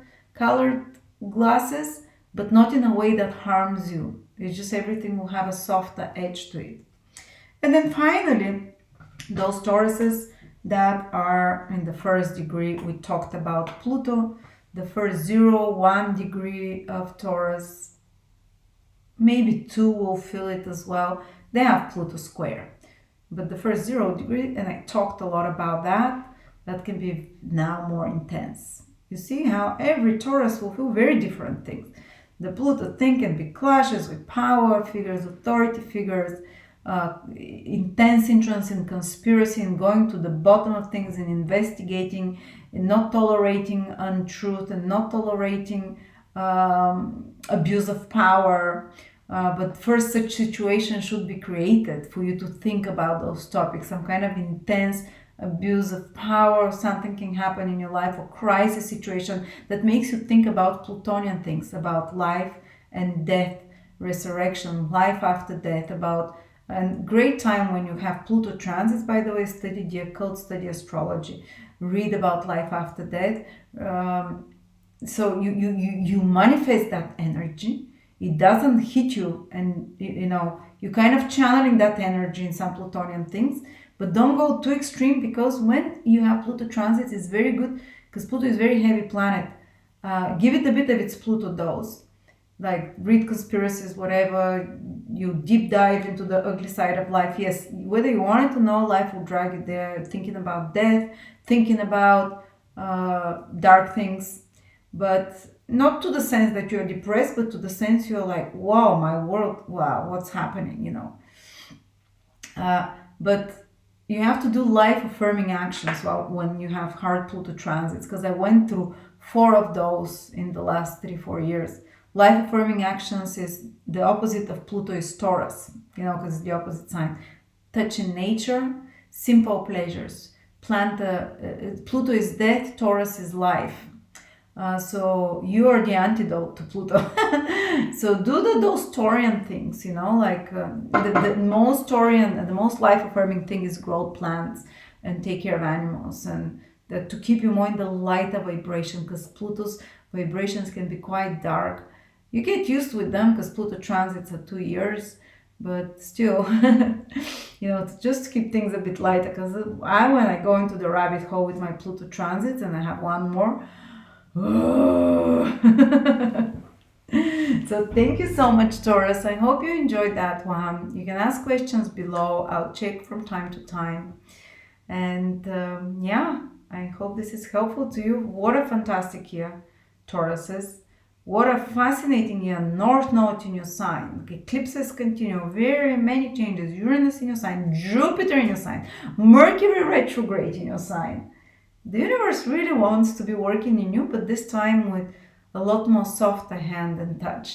glasses, but not in a way that harms you. It's just everything will have a softer edge to it. And then finally, Those Tauruses that are in the first degree, we talked about Pluto, the first 0, 1 degree of Taurus, maybe 2 will feel it as well. They have Pluto square. But the first 0 degree, and I talked a lot about that, that can be now more intense. You see how every Taurus will feel very different things. The Pluto thing can be clashes with power figures, authority figures, intense interest in conspiracy and going to the bottom of things and investigating and not tolerating untruth and not tolerating abuse of power. But first, such situation should be created for you to think about those topics. Some kind of intense abuse of power, something can happen in your life, or crisis situation that makes you think about Plutonian things, about life and death, resurrection, life after death, about a great time when you have Pluto transits. By the way, study the occult, study astrology, read about life after death. So you manifest that energy. It doesn't hit you, and you kind of channeling that energy in some Plutonian things, but don't go too extreme, because when you have Pluto transits, it's very good because Pluto is a very heavy planet. Give it a bit of its Pluto dose, like read conspiracies, whatever. You deep dive into the ugly side of life. Yes, whether you wanted to know, life will drag you there, thinking about death, thinking about dark things, but not to the sense that you're depressed, but to the sense you're like, wow, my world, wow, what's happening, but you have to do life affirming actions when you have hard Pluto transits, because I went through 4 of those in the last 3-4 years. Life affirming actions is the opposite of Pluto is Taurus, because it's the opposite sign. Touch in nature, simple pleasures. Pluto is death, Taurus is life. So you are the antidote to Pluto. So do those Taurian things, like the most Taurian, the most life-affirming thing is grow plants and take care of animals, and that to keep you more in the lighter vibration, because Pluto's vibrations can be quite dark. You get used with them because Pluto transits are 2 years, but still, just to keep things a bit lighter, because when I go into the rabbit hole with my Pluto transits, and I have one more, so thank you so much, Taurus. I hope you enjoyed that one. You can ask questions below. I'll check from time to time. And I hope this is helpful to you. What a fantastic year, Tauruses. What a fascinating year. North Node in your sign. Eclipses continue. Very many changes. Uranus in your sign. Jupiter in your sign. Mercury retrograde in your sign. The universe really wants to be working in you, but this time with a lot more softer hand and touch.